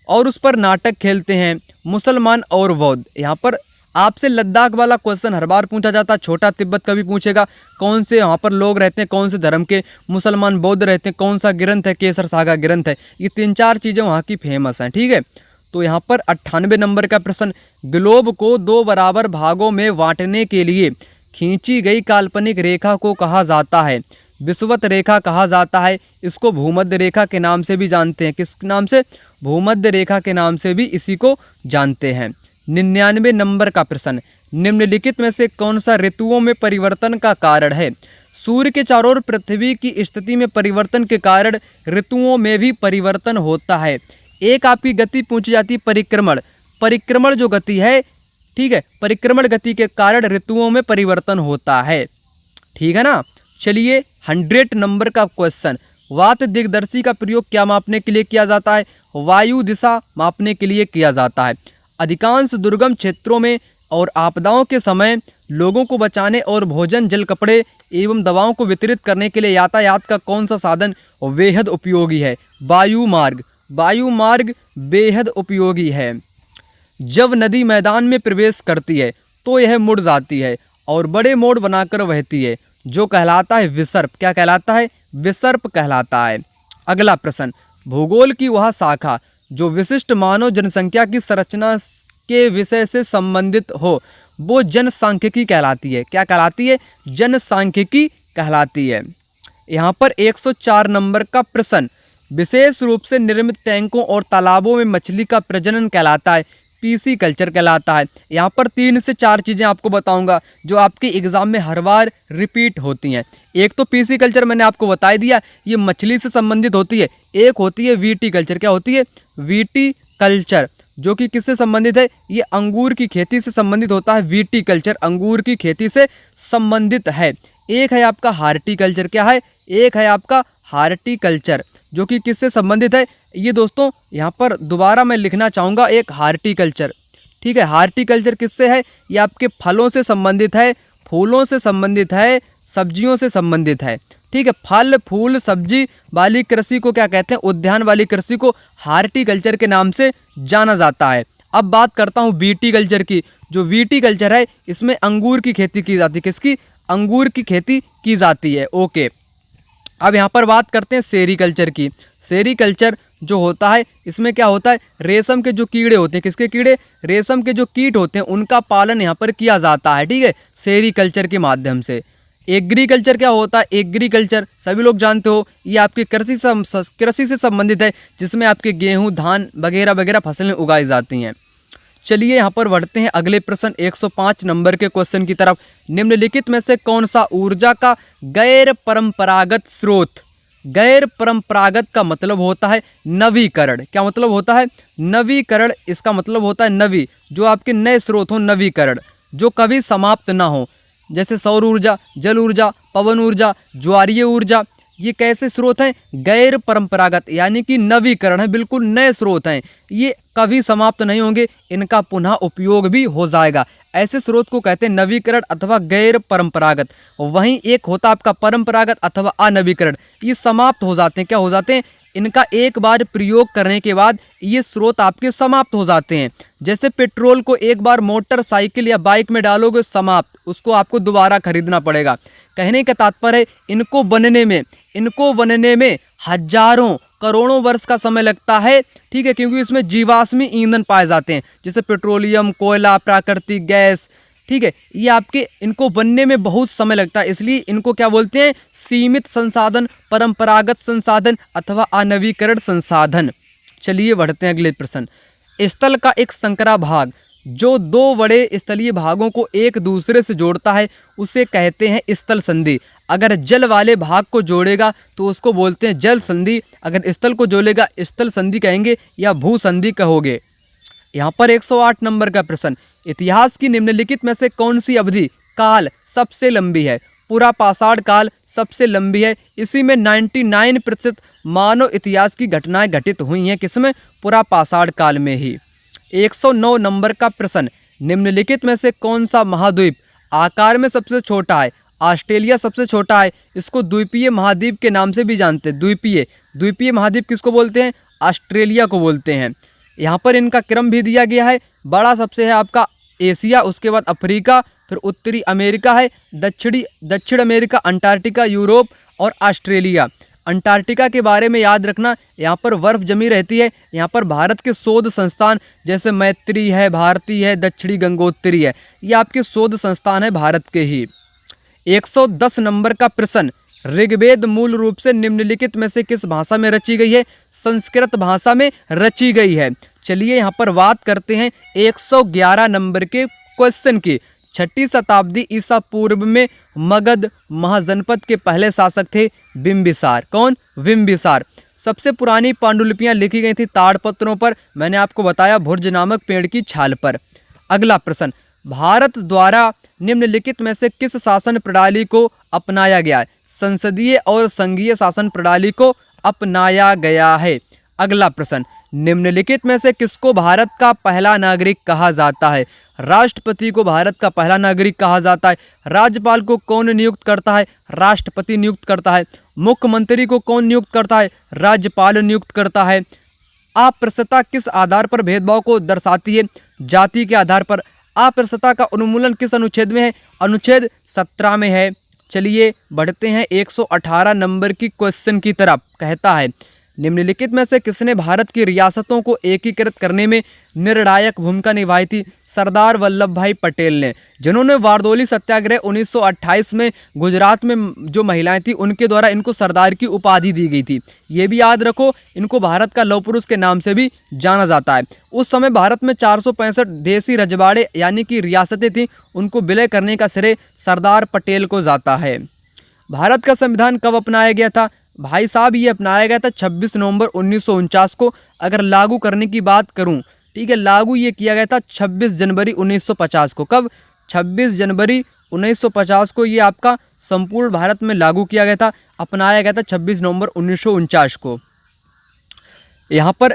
और उस पर नाटक खेलते हैं? मुसलमान और बौद्ध। यहाँ पर आपसे लद्दाख वाला क्वेश्चन हर बार पूछा जाता है, छोटा तिब्बत का भी पूछेगा, कौन से वहाँ पर लोग रहते हैं, कौन से धर्म के, मुसलमान बौद्ध रहते हैं, कौन सा ग्रंथ है, केसर सागा ग्रंथ है। ये 3-4 चीज़ें वहाँ की फेमस हैं, ठीक है। तो यहाँ पर 98 नंबर का प्रश्न, ग्लोब को 2 बराबर भागों में बांटने के लिए खींची गई काल्पनिक रेखा को कहा जाता है? विषुवत रेखा कहा जाता है। इसको भूमध्य रेखा के नाम से भी जानते हैं। किस नाम से? भूमध्य रेखा के नाम से भी इसी को जानते हैं। 99 नंबर का प्रश्न, निम्नलिखित में से कौन सा ऋतुओं में परिवर्तन का कारण है? सूर्य के चारों ओर पृथ्वी की स्थिति में परिवर्तन के कारण ऋतुओं में भी परिवर्तन होता है। एक आपकी गति पूछी जाती है परिक्रमण। परिक्रमण जो गति है, ठीक है, परिक्रमण गति के कारण ऋतुओं में परिवर्तन होता है। ठीक है ना। चलिए 100 नंबर का क्वेश्चन, वात दिग्दर्शी का प्रयोग क्या मापने के लिए किया जाता है? वायु दिशा मापने के लिए किया जाता है। अधिकांश दुर्गम क्षेत्रों में और आपदाओं के समय लोगों को बचाने और भोजन, जल, कपड़े एवं दवाओं को वितरित करने के लिए यातायात का कौन सा साधन बेहद उपयोगी है? वायु मार्ग। वायु मार्ग बेहद उपयोगी है। जब नदी मैदान में प्रवेश करती है तो यह मुड़ जाती है और बड़े मोड़ बनाकर बहती है, जो कहलाता है विसर्प। क्या कहलाता है? विसर्प कहलाता है। अगला प्रश्न, भूगोल की वह शाखा जो विशिष्ट मानव जनसंख्या की संरचना के विषय से संबंधित हो, वो जनसांख्यिकी कहलाती है। क्या कहलाती है? जनसांख्यिकी कहलाती है। यहाँ पर 104 नंबर का प्रश्न, विशेष रूप से निर्मित टैंकों और तालाबों में मछली का प्रजनन कहलाता है। पीसी कल्चर कहलाता है। यहाँ पर 3 से 4 चीज़ें आपको बताऊंगा जो आपके एग्जाम में हर बार रिपीट होती हैं। एक तो पीसी कल्चर मैंने आपको बता दिया, ये मछली से संबंधित होती है। एक होती है वीटी कल्चर। क्या होती है? वीटी कल्चर, जो कि किससे संबंधित है? ये अंगूर की खेती से संबंधित होता है। वीटी कल्चर अंगूर की खेती से संबंधित है। एक है आपका हार्टिकल्चर। क्या है? एक है आपका हार्टिकल्चर, जो कि किससे संबंधित है? ये दोस्तों यहाँ पर दोबारा मैं लिखना चाहूँगा, एक हार्टिकल्चर। ठीक है, हार्टिकल्चर किससे है? ये आपके फलों से संबंधित है, फूलों से संबंधित है, सब्जियों से संबंधित है। ठीक है, फल, फूल, सब्जी वाली कृषि को क्या कहते हैं? उद्यान वाली कृषि को हार्टिकल्चर के नाम से जाना जाता है। अब बात करता हूँ वीटिकल्चर की। जो वीटिकल्चर है, इसमें अंगूर की खेती की जाती है। किसकी? अंगूर की खेती की जाती है। ओके, अब यहाँ पर बात करते हैं सेरीकल्चर की। सेरीकल्चर जो होता है, इसमें क्या होता है? रेशम के जो कीड़े होते हैं, किसके कीड़े? रेशम के जो कीट होते हैं, उनका पालन यहाँ पर किया जाता है। ठीक है, सेरीकल्चर के माध्यम से। एग्रीकल्चर क्या होता है? एग्रीकल्चर सभी लोग जानते हो, ये आपकी कृषि से संबंधित है, जिसमें आपके गेहूँ, धान वगैरह वगैरह फसलें उगाई जाती हैं। चलिए यहाँ पर बढ़ते हैं अगले प्रश्न 105 नंबर के क्वेश्चन की तरफ। निम्नलिखित में से कौन सा ऊर्जा का गैर परंपरागत स्रोत? गैर परंपरागत का मतलब होता है नवीकरण। क्या मतलब होता है? नवीकरण। इसका मतलब होता है नवी, जो आपके नए स्रोत हो, नवीकरण, जो कभी समाप्त ना हो। जैसे सौर ऊर्जा, जल ऊर्जा, पवन ऊर्जा, ज्वारीय ऊर्जा, ये कैसे स्रोत हैं? गैर परंपरागत, यानी कि नवीकरण है, बिल्कुल नए स्रोत हैं। ये कभी समाप्त नहीं होंगे, इनका पुनः उपयोग भी हो जाएगा। ऐसे स्रोत को कहते हैं नवीकरण अथवा गैर परंपरागत। वहीं एक होता आपका परंपरागत अथवा अनवीकरण, ये समाप्त हो जाते हैं। क्या हो जाते हैं? इनका एक बार प्रयोग करने के बाद ये स्रोत आपके समाप्त हो जाते हैं। जैसे पेट्रोल को एक बार मोटरसाइकिल या बाइक में डालोगे, समाप्त, उसको आपको दोबारा खरीदना पड़ेगा। कहने का तात्पर्य है इनको बनने में हजारों करोड़ों वर्ष का समय लगता है। ठीक है, क्योंकि इसमें जीवाश्मी ईंधन पाए जाते हैं, जैसे पेट्रोलियम, कोयला, प्राकृतिक गैस। ठीक है, ये आपके इनको बनने में बहुत समय लगता है, इसलिए इनको क्या बोलते हैं? सीमित संसाधन, परंपरागत संसाधन अथवा अनवीकरण संसाधन। चलिए बढ़ते हैं अगले प्रश्न। स्थल का एक संकरा भाग जो दो बड़े स्थलीय भागों को एक दूसरे से जोड़ता है, उसे कहते हैं स्थल संधि। अगर जल वाले भाग को जोड़ेगा तो उसको बोलते हैं जल संधि, अगर स्थल को जोड़ेगा स्थल संधि कहेंगे या भू संधि कहोगे। यहाँ पर 108 नंबर का प्रश्न, इतिहास की निम्नलिखित में से कौन सी अवधि काल सबसे लंबी है? पूरा पाषाण काल सबसे लंबी है। इसी में 99% मानव इतिहास की घटनाएं घटित हुई हैं। किसमें? पूरा पाषाण काल में ही। 109 नंबर का प्रश्न, निम्नलिखित में से कौन सा महाद्वीप आकार में सबसे छोटा है? ऑस्ट्रेलिया सबसे छोटा है। इसको द्वीपीय महाद्वीप के नाम से भी जानते हैं। द्वीपीय महाद्वीप किसको बोलते हैं? ऑस्ट्रेलिया को बोलते हैं। यहाँ पर इनका क्रम भी दिया गया है। बड़ा सबसे है आपका एशिया, उसके बाद अफ्रीका, फिर उत्तरी अमेरिका है, दक्षिण अमेरिका, अंटार्कटिका, यूरोप और ऑस्ट्रेलिया। अंटार्कटिका के बारे में याद रखना, यहाँ पर बर्फ जमी रहती है। यहाँ पर भारत के शोध संस्थान जैसे मैत्री है, भारती है, दक्षिणी गंगोत्री है, ये आपके शोध संस्थान है भारत के ही। 110 नंबर का प्रश्न, ऋग्वेद मूल रूप से निम्नलिखित में से किस भाषा में रची गई है? संस्कृत भाषा में रची गई है। चलिए यहाँ पर बात करते हैं 111 नंबर के क्वेश्चन की। 6ठी शताब्दी ईसा पूर्व में मगध महाजनपद के पहले शासक थे बिंबिसार। कौन? बिंबिसार। सबसे पुरानी पांडुलिपियां लिखी गई थी ताड़पत्रों पर, मैंने आपको बताया भुर्ज नामक पेड़ की छाल पर। अगला प्रश्न, भारत द्वारा निम्नलिखित में से किस शासन प्रणाली को अपनाया गया है? संसदीय और संघीय शासन प्रणाली को अपनाया गया है। अगला प्रश्न, निम्नलिखित में से किसको भारत का पहला नागरिक कहा जाता है? राष्ट्रपति को भारत का पहला नागरिक कहा जाता है। राज्यपाल को कौन नियुक्त करता है? राष्ट्रपति नियुक्त करता है। मुख्यमंत्री को कौन नियुक्त करता है? राज्यपाल नियुक्त करता है। अस्पृश्यता किस आधार पर भेदभाव को दर्शाती है? जाति के आधार पर। अस्पृश्यता का उन्मूलन किस अनुच्छेद में है? अनुच्छेद 17 में है। चलिए बढ़ते हैं 118 नंबर की क्वेश्चन की तरफ। कहता है, निम्नलिखित में से किसने भारत की रियासतों को एकीकृत करने में निर्णायक भूमिका निभाई थी? सरदार वल्लभ भाई पटेल ने, जिन्होंने बारडोली सत्याग्रह 1928 में गुजरात में जो महिलाएं थी उनके द्वारा इनको सरदार की उपाधि दी गई थी। ये भी याद रखो, इनको भारत का लौह पुरुष के नाम से भी जाना जाता है। उस समय भारत में 465 देसी रजवाड़े यानी कि रियासतें थीं, उनको विलय करने का श्रेय सरदार पटेल को जाता है। भारत का संविधान कब अपनाया गया था? भाई साहब ये अपनाया गया था 26 नवंबर 1949 को। अगर लागू करने की बात करूं, ठीक है, लागू ये किया गया था 26 जनवरी 1950 को। कब? 26 जनवरी 1950 को ये आपका संपूर्ण भारत में लागू किया गया था। अपनाया गया था 26 नवंबर 1949 को। यहाँ पर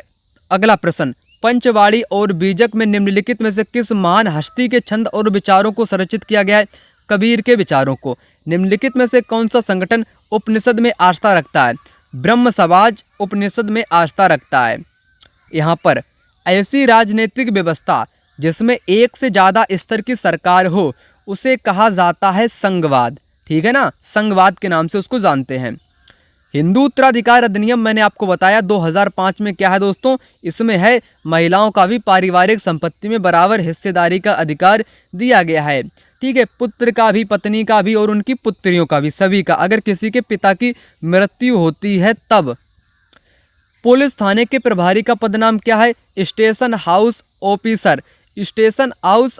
अगला प्रश्न, पंचवाड़ी और बीजक में निम्नलिखित में से किस महान हस्ती के छंद और विचारों को संरचित किया गया है? कबीर के विचारों को। निम्नलिखित में से कौन सा संगठन उपनिषद में आस्था रखता है? ब्रह्म समाज उपनिषद में आस्था रखता है। यहाँ पर ऐसी राजनीतिक व्यवस्था जिसमें एक से ज़्यादा स्तर की सरकार हो उसे कहा जाता है संघवाद। ठीक है ना, संघवाद के नाम से उसको जानते हैं। हिंदू उत्तराधिकार अधिनियम मैंने आपको बताया 2005 में क्या है दोस्तों, इसमें है महिलाओं का भी पारिवारिक संपत्ति में बराबर हिस्सेदारी का अधिकार दिया गया है। ठीक है, पुत्र का भी, पत्नी का भी और उनकी पुत्रियों का भी, सभी का। अगर किसी के पिता की मृत्यु होती है तब। पुलिस थाने के प्रभारी का पदनाम क्या है? Station house officer. Station house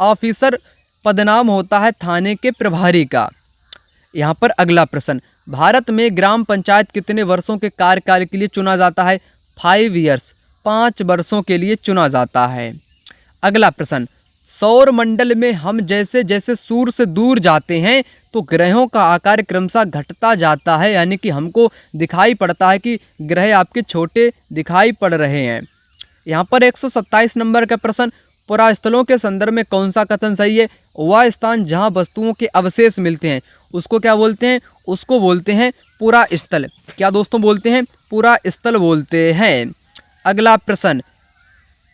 officer पदनाम होता है थाने के प्रभारी का। यहाँ पर अगला प्रश्न, भारत में ग्राम पंचायत कितने वर्षों के कार्यकाल के लिए चुना जाता है? 5 ईयर्स, 5 वर्षों के लिए चुना जाता है। अगला प्रश्न, सौर मंडल में हम जैसे जैसे सूर्य से दूर जाते हैं तो ग्रहों का आकार क्रमशः घटता जाता है, यानी कि हमको दिखाई पड़ता है कि ग्रह आपके छोटे दिखाई पड़ रहे हैं। यहाँ पर 127 नंबर का प्रश्न, पुरास्थलों के संदर्भ में कौन सा कथन सही है? वह स्थान जहाँ वस्तुओं के अवशेष मिलते हैं उसको क्या बोलते हैं? उसको बोलते हैं पुरास्थल। क्या दोस्तों बोलते हैं? पुरास्थल बोलते हैं। अगला प्रश्न,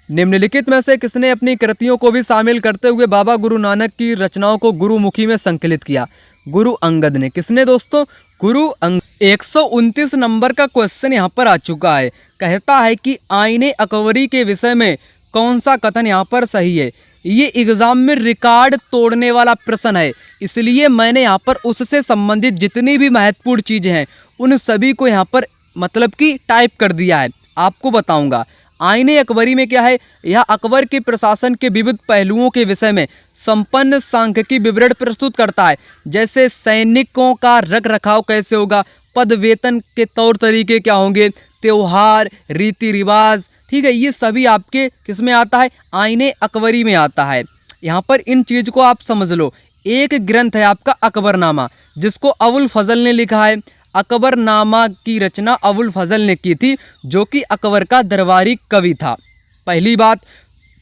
निम्नलिखित में से किसने अपनी कृतियों को भी शामिल करते हुए बाबा गुरु नानक की रचनाओं को गुरुमुखी में संकलित किया? गुरु अंगद ने। किसने दोस्तों? गुरु अंगद। 129 नंबर का क्वेश्चन यहाँ पर आ चुका है। कहता है कि आईने अकबरी के विषय में कौन सा कथन यहाँ पर सही है? ये एग्जाम में रिकॉर्ड तोड़ने वाला प्रश्न है, इसलिए मैंने यहाँ पर उससे संबंधित जितनी भी महत्वपूर्ण चीज़ें हैं उन सभी को यहाँ पर मतलब कि टाइप कर दिया है। आपको बताऊंगा आईने अकबरी में क्या है। यह अकबर के प्रशासन के विविध पहलुओं के विषय में संपन्न सांख्यिकी विवरण प्रस्तुत करता है, जैसे सैनिकों का रख रखाव कैसे होगा, पद वेतन के तौर तरीके क्या होंगे, त्योहार, रीति रिवाज। ठीक है, ये सभी आपके किस में आता है? आईने अकबरी में आता है। यहाँ पर इन चीज़ को आप समझ लो। एक ग्रंथ है आपका अकबरनामा, जिसको अबुल फजल ने लिखा है। अकबरनामा की रचना अबुल फजल ने की थी, जो कि अकबर का दरबारी कवि था। पहली बात।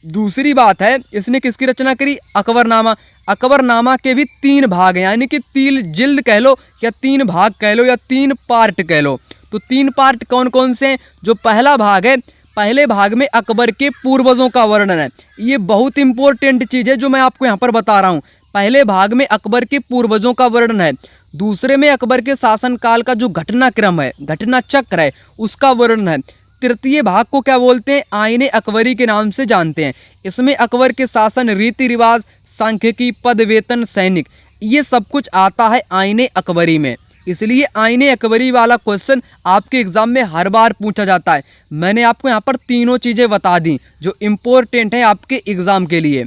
दूसरी बात है, इसने किसकी रचना करी? अकबरनामा। अकबरनामा के भी 3 भाग हैं, यानी कि 3 जिल्द कह लो या 3 भाग कह लो या 3 पार्ट कह लो। तो 3 पार्ट कौन कौन से हैं? जो पहला भाग है, पहले भाग में अकबर के पूर्वजों का वर्णन है। ये बहुत इंपॉर्टेंट चीज़ है जो मैं आपको यहाँ पर बता रहा हूँ। पहले भाग में अकबर के पूर्वजों का वर्णन है। दूसरे में अकबर के शासनकाल का जो घटनाक्रम है, घटना चक्र है, उसका वर्णन है। तृतीय भाग को क्या बोलते हैं? आईने अकबरी के नाम से जानते हैं। इसमें अकबर के शासन, रीति रिवाज, सांख्यिकी, पद वेतन, सैनिक, ये सब कुछ आता है आईने अकबरी में। इसलिए आईने अकबरी वाला क्वेश्चन आपके एग्जाम में हर बार पूछा जाता है। मैंने आपको यहाँ पर तीनों चीज़ें बता दी जो इम्पोर्टेंट है आपके एग्जाम के लिए।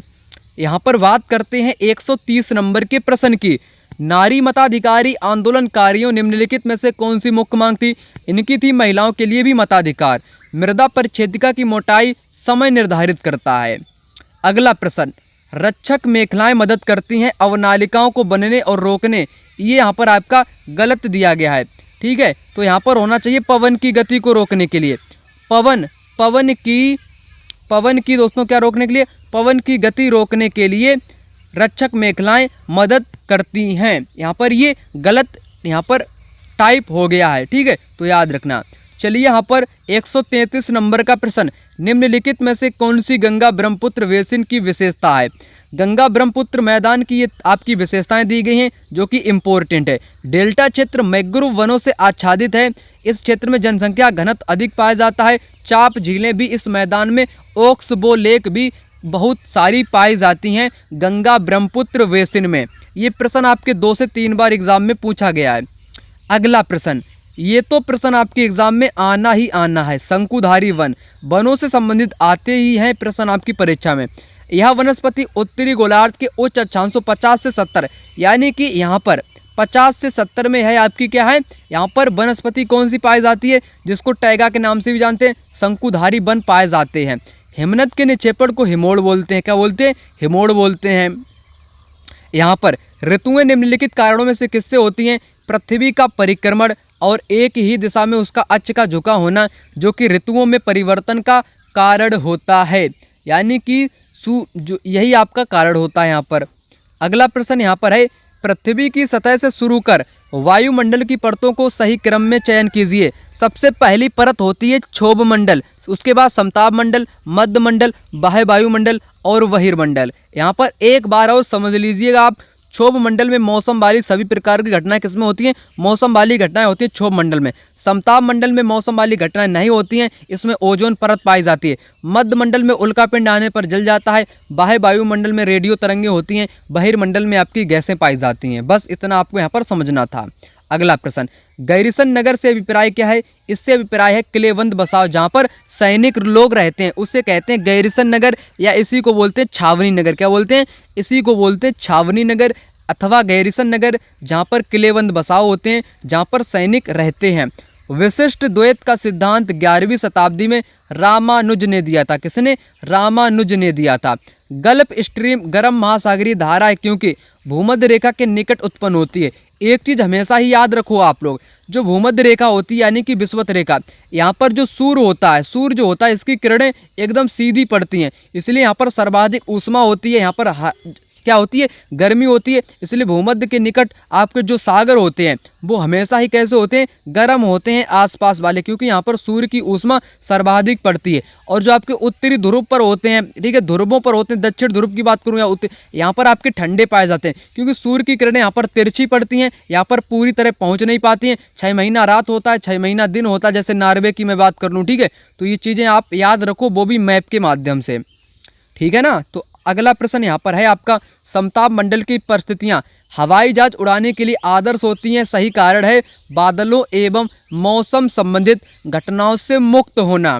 यहाँ पर बात करते हैं 130 नंबर के प्रश्न की। नारी मताधिकारी आंदोलनकारियों निम्नलिखित में से कौन सी मुख्य मांग थी? इनकी थी महिलाओं के लिए भी मताधिकार। मृदा परिच्छेदिका की मोटाई समय निर्धारित करता है। अगला प्रश्न, रक्षक मेखलाएं मदद करती हैं अवनालिकाओं को बनने और रोकने। ये यहाँ पर आपका गलत दिया गया है, ठीक है। तो यहाँ पर होना चाहिए पवन की गति को रोकने के लिए। पवन की दोस्तों क्या रोकने के लिए? पवन की गति रोकने के लिए रक्षक मेखलाएं मदद करती हैं। यहाँ पर ये गलत यहाँ पर टाइप हो गया है, ठीक है, तो याद रखना। चलिए यहाँ पर 133 नंबर का प्रश्न, निम्नलिखित में से कौन सी गंगा ब्रह्मपुत्र बेसिन की विशेषता है? गंगा ब्रह्मपुत्र मैदान की ये आपकी विशेषताएं दी गई हैं जो कि इम्पोर्टेंट है। डेल्टा क्षेत्र मैंग्रोव वनों से आच्छादित है। इस क्षेत्र में जनसंख्या घनत्व अधिक पाया जाता है। चाप झीलें भी इस मैदान में, ओक्सबो लेक भी बहुत सारी पाई जाती हैं गंगा ब्रह्मपुत्र बेसिन में। ये प्रश्न आपके 2 से 3 बार एग्जाम में पूछा गया है। अगला प्रश्न, ये तो प्रश्न आपके एग्जाम में आना ही आना है। शंकुधारी वन, वनों से संबंधित आते ही हैं प्रश्न आपकी परीक्षा में। यह वनस्पति उत्तरी गोलार्ध के उच्च अक्षांशों 50 से 70 यानी कि यहाँ पर 50 से 70 में है आपकी क्या है, यहाँ पर वनस्पति कौन सी पाई जाती है जिसको टैगा के नाम से भी जानते हैं? शंकुधारी वन पाए जाते हैं। हिमनद के निक्षेपण को हिमोड़ बोलते हैं। क्या बोलते हैं? हिमोड़ बोलते हैं। यहाँ पर ऋतुएं निम्नलिखित कारणों में से किससे होती हैं? पृथ्वी का परिक्रमण और एक ही दिशा में उसका अक्ष का झुका होना, जो कि ऋतुओं में परिवर्तन का कारण होता है। यानी कि यही आपका कारण होता है यहाँ पर। अगला प्रश्न यहाँ पर है, पृथ्वी की सतह से शुरू कर वायुमंडल की परतों को सही क्रम में चयन कीजिए। सबसे पहली परत होती है क्षोभ मंडल, उसके बाद समताप मंडल, मध्य मंडल, बाह्य वायुमंडल और बहिर्मंडल। यहाँ पर एक बार और समझ लीजिएगा आप, क्षोभ मंडल में मौसम वाली सभी प्रकार की घटनाएं किसमें होती हैं? मौसम वाली घटनाएं होती हैं क्षोभ मंडल में। समताप मंडल में मौसम वाली घटनाएं नहीं होती हैं, इसमें ओजोन परत पाई जाती है। मध्य मंडल में उल्कापिंड आने पर जल जाता है। बाह्य वायुमंडल में रेडियो तरंगें होती हैं। बहिर्मंडल में आपकी गैसें पाई जाती हैं। बस इतना आपको यहाँ पर समझना था। अगला प्रश्न, गैरिसन नगर से अभिप्राय क्या है? इससे अभिप्राय है किलेबंद बसाव, जहाँ पर सैनिक लोग रहते हैं उसे कहते हैं गैरिसन नगर, या इसी को बोलते हैं छावनी नगर। क्या बोलते हैं? इसी को बोलते हैं छावनी नगर अथवा गैरिसन नगर, जहाँ पर किलेबंद बसाव होते हैं, जहाँ पर सैनिक रहते हैं। विशिष्ट द्वैत का सिद्धांत 11वीं शताब्दी में रामानुज ने दिया था। किसने? रामानुज ने दिया था। गल्फ स्ट्रीम गर्म महासागरीय धारा है क्योंकि भूमध्य रेखा के निकट उत्पन्न होती है। एक चीज़ हमेशा ही याद रखो आप लोग, जो भूमध्य रेखा होती है यानी कि विषुवत रेखा, यहाँ पर जो सूर्य होता है, सूर्य जो होता है इसकी किरणें एकदम सीधी पड़ती हैं, इसलिए यहाँ पर सर्वाधिक ऊष्मा होती है। यहाँ पर क्या होती है? गर्मी होती है। इसलिए भूमध्य के निकट आपके जो सागर होते हैं वो हमेशा ही कैसे होते हैं? गर्म होते हैं आसपास वाले, क्योंकि यहाँ पर सूर्य की ऊष्मा सर्वाधिक पड़ती है। और जो आपके उत्तरी ध्रुव पर होते हैं, ठीक है, ध्रुवों पर होते हैं, दक्षिण ध्रुव की बात करूँ या यहाँ पर आपके ठंडे पाए जाते हैं, क्योंकि सूर्य की किरणें यहाँ पर तिरछी पड़ती हैं, यहाँ पर पूरी तरह पहुँच नहीं पाती हैं। 6 महीना रात होता है, 6 महीना दिन होता है, जैसे नॉर्वे की मैं बात कर लूँ, ठीक है। तो ये चीज़ें आप याद रखो, वो भी मैप के माध्यम से, ठीक है ना। तो अगला प्रश्न यहाँ पर है आपका, समताप मंडल की परिस्थितियाँ हवाई जहाज उड़ाने के लिए आदर्श होती हैं। सही कारण है बादलों एवं मौसम संबंधित घटनाओं से मुक्त होना।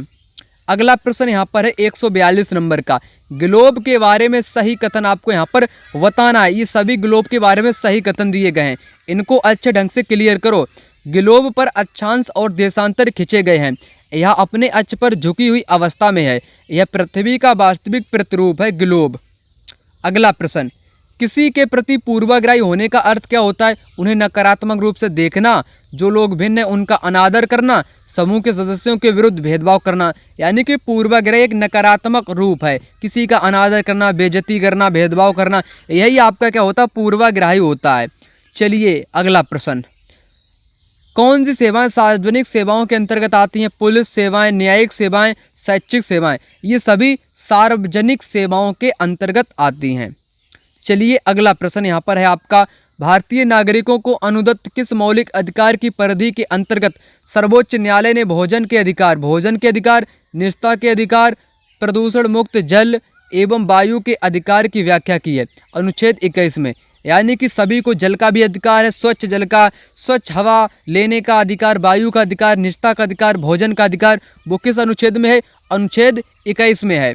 अगला प्रश्न यहाँ पर है 142 नंबर का, ग्लोब के बारे में सही कथन आपको यहाँ पर बताना है। ये सभी ग्लोब के बारे में सही कथन दिए गए हैं, इनको अच्छे ढंग से क्लियर करो। ग्लोब पर अक्षांश और देशांतर खींचे गए हैं। यह अपने अक्ष पर झुकी हुई अवस्था में है। यह पृथ्वी का वास्तविक प्रतिरूप है ग्लोब। अगला प्रश्न, किसी के प्रति पूर्वाग्रही होने का अर्थ क्या होता है? उन्हें नकारात्मक रूप से देखना, जो लोग भिन्न हैं उनका अनादर करना, समूह के सदस्यों के विरुद्ध भेदभाव करना। यानी कि पूर्वाग्रह एक नकारात्मक रूप है, किसी का अनादर करना, बेइज्जती करना, भेदभाव करना, यही आपका क्या होता है? पूर्वाग्रही होता है। चलिए अगला प्रश्न, कौन सी सेवाएं सार्वजनिक सेवाओं के अंतर्गत आती हैं? पुलिस सेवाएं, न्यायिक सेवाएं, शैक्षिक सेवाएं, ये सभी सार्वजनिक सेवाओं के अंतर्गत आती हैं। चलिए अगला प्रश्न यहाँ पर है आपका, भारतीय नागरिकों को अनुदत्त किस मौलिक अधिकार की परिधि के अंतर्गत सर्वोच्च न्यायालय ने भोजन के अधिकार, निजता के अधिकार, प्रदूषण मुक्त जल एवं वायु के अधिकार की व्याख्या की है? अनुच्छेद 21 में। यानी कि सभी को जल का भी अधिकार है, स्वच्छ जल का, स्वच्छ हवा लेने का अधिकार, वायु का अधिकार, निजता का अधिकार, भोजन का अधिकार। वो किस अनुच्छेद में है? अनुच्छेद 21 में है।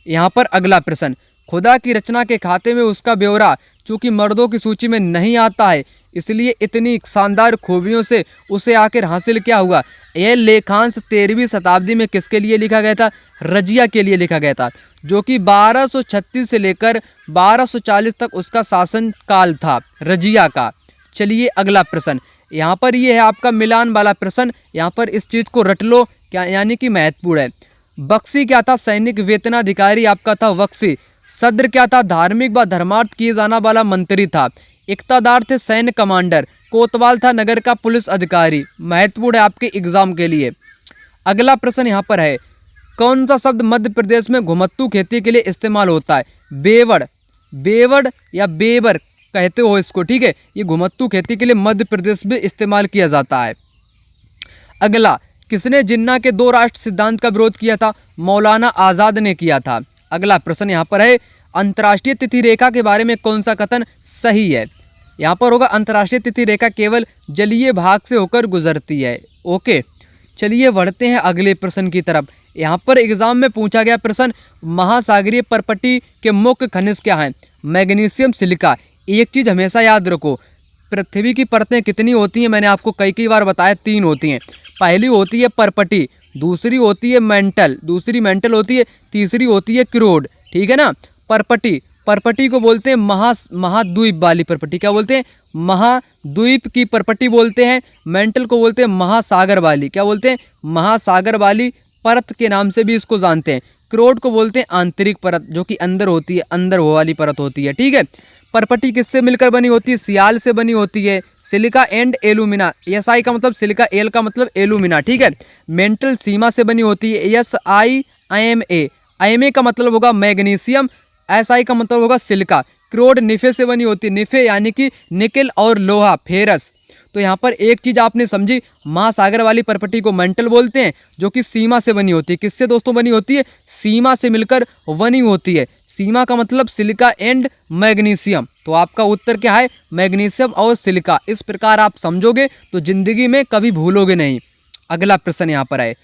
यहाँ पर अगला प्रश्न, खुदा की रचना के खाते में उसका ब्यौरा चूँकि मर्दों की सूची में नहीं आता है, इसलिए इतनी शानदार खूबियों से उसे आखिर हासिल क्या हुआ? यह लेखांश 13वीं शताब्दी में किसके लिए लिखा गया था? रजिया के लिए लिखा गया था, जो कि 1236 से लेकर 1240 तक उसका शासन काल था रजिया का। चलिए अगला प्रश्न, यहाँ पर ये है आपका मिलान वाला प्रश्न। यहाँ पर इस चीज़ को रट लो, क्या यानी कि महत्वपूर्ण है। बख्शी क्या था? सैनिक वेतनाधिकारी आपका था बख्शी। सद्र क्या था? धार्मिक व धर्मार्थ किए जाना वाला मंत्री था। इक्तादार थे सैन्य कमांडर। कोतवाल था नगर का पुलिस अधिकारी। महत्वपूर्ण है आपके एग्जाम के लिए। अगला प्रश्न यहाँ पर है, कौन सा शब्द मध्य प्रदेश में घुमत्तू खेती के लिए इस्तेमाल होता है? बेवड़, बेवड़ या बेवर कहते हो इसको, ठीक है। ये घुमत्तू खेती के लिए मध्य प्रदेश में इस्तेमाल किया जाता है। अगला, किसने जिन्ना के 2 राष्ट्र सिद्धांत का विरोध किया था? मौलाना आज़ाद ने किया था। अगला प्रश्न यहाँ पर है, अंतर्राष्ट्रीय तिथि रेखा के बारे में कौन सा कथन सही है? यहाँ पर होगा अंतर्राष्ट्रीय तिथि रेखा केवल जलीय भाग से होकर गुजरती है। ओके, चलिए बढ़ते हैं अगले प्रश्न की तरफ। यहाँ पर एग्जाम में पूछा गया प्रश्न, महासागरीय पर्पटी के मुख्य खनिज क्या हैं? Magnesium, silica. एक चीज़ हमेशा याद रखो, पृथ्वी की परतें कितनी होती हैं? मैंने आपको कई बार बताया, 3 होती हैं। पहली होती है पर्पटी, दूसरी होती है मेंटल, दूसरी मेंटल होती है, तीसरी होती है क्रोड, ठीक है ना। पर्पटी, पर्पटी को बोलते हैं महाद्वीप वाली पर्पटी। क्या बोलते हैं? महाद्वीप की पर्पटी बोलते हैं। मेंटल को बोलते हैं महासागर वाली। क्या बोलते हैं? महासागर वाली परत के नाम से भी इसको जानते हैं। क्रोड को बोलते हैं आंतरिक परत, जो कि अंदर होती है, अंदर वो वाली परत होती है, ठीक है। पर्पटी किससे मिलकर बनी होती है? सियाल से बनी होती है। सिलिका एंड एलुमिना, SI का मतलब सिलिका, एल का मतलब एलुमिना, ठीक है। मेंटल सीमा से बनी होती है, SIMA, IMA का मतलब होगा मैग्नीशियम, SI का मतलब होगा सिलिका। क्रोड निफे से बनी होती है, निफे यानी कि निकेल और लोहा, फेरस। तो यहाँ पर एक चीज़ आपने समझी, महासागर वाली पर्पटी को मेंटल बोलते हैं, जो कि सीमा से बनी होती है। किससे दोस्तों बनी होती है? सीमा से मिलकर बनी होती है। सीमा का मतलब सिलिका एंड मैग्नीशियम। तो आपका उत्तर क्या है? मैग्नीशियम और सिलिका। इस प्रकार आप समझोगे तो जिंदगी में कभी भूलोगे नहीं। अगला प्रश्न यहाँ पर है,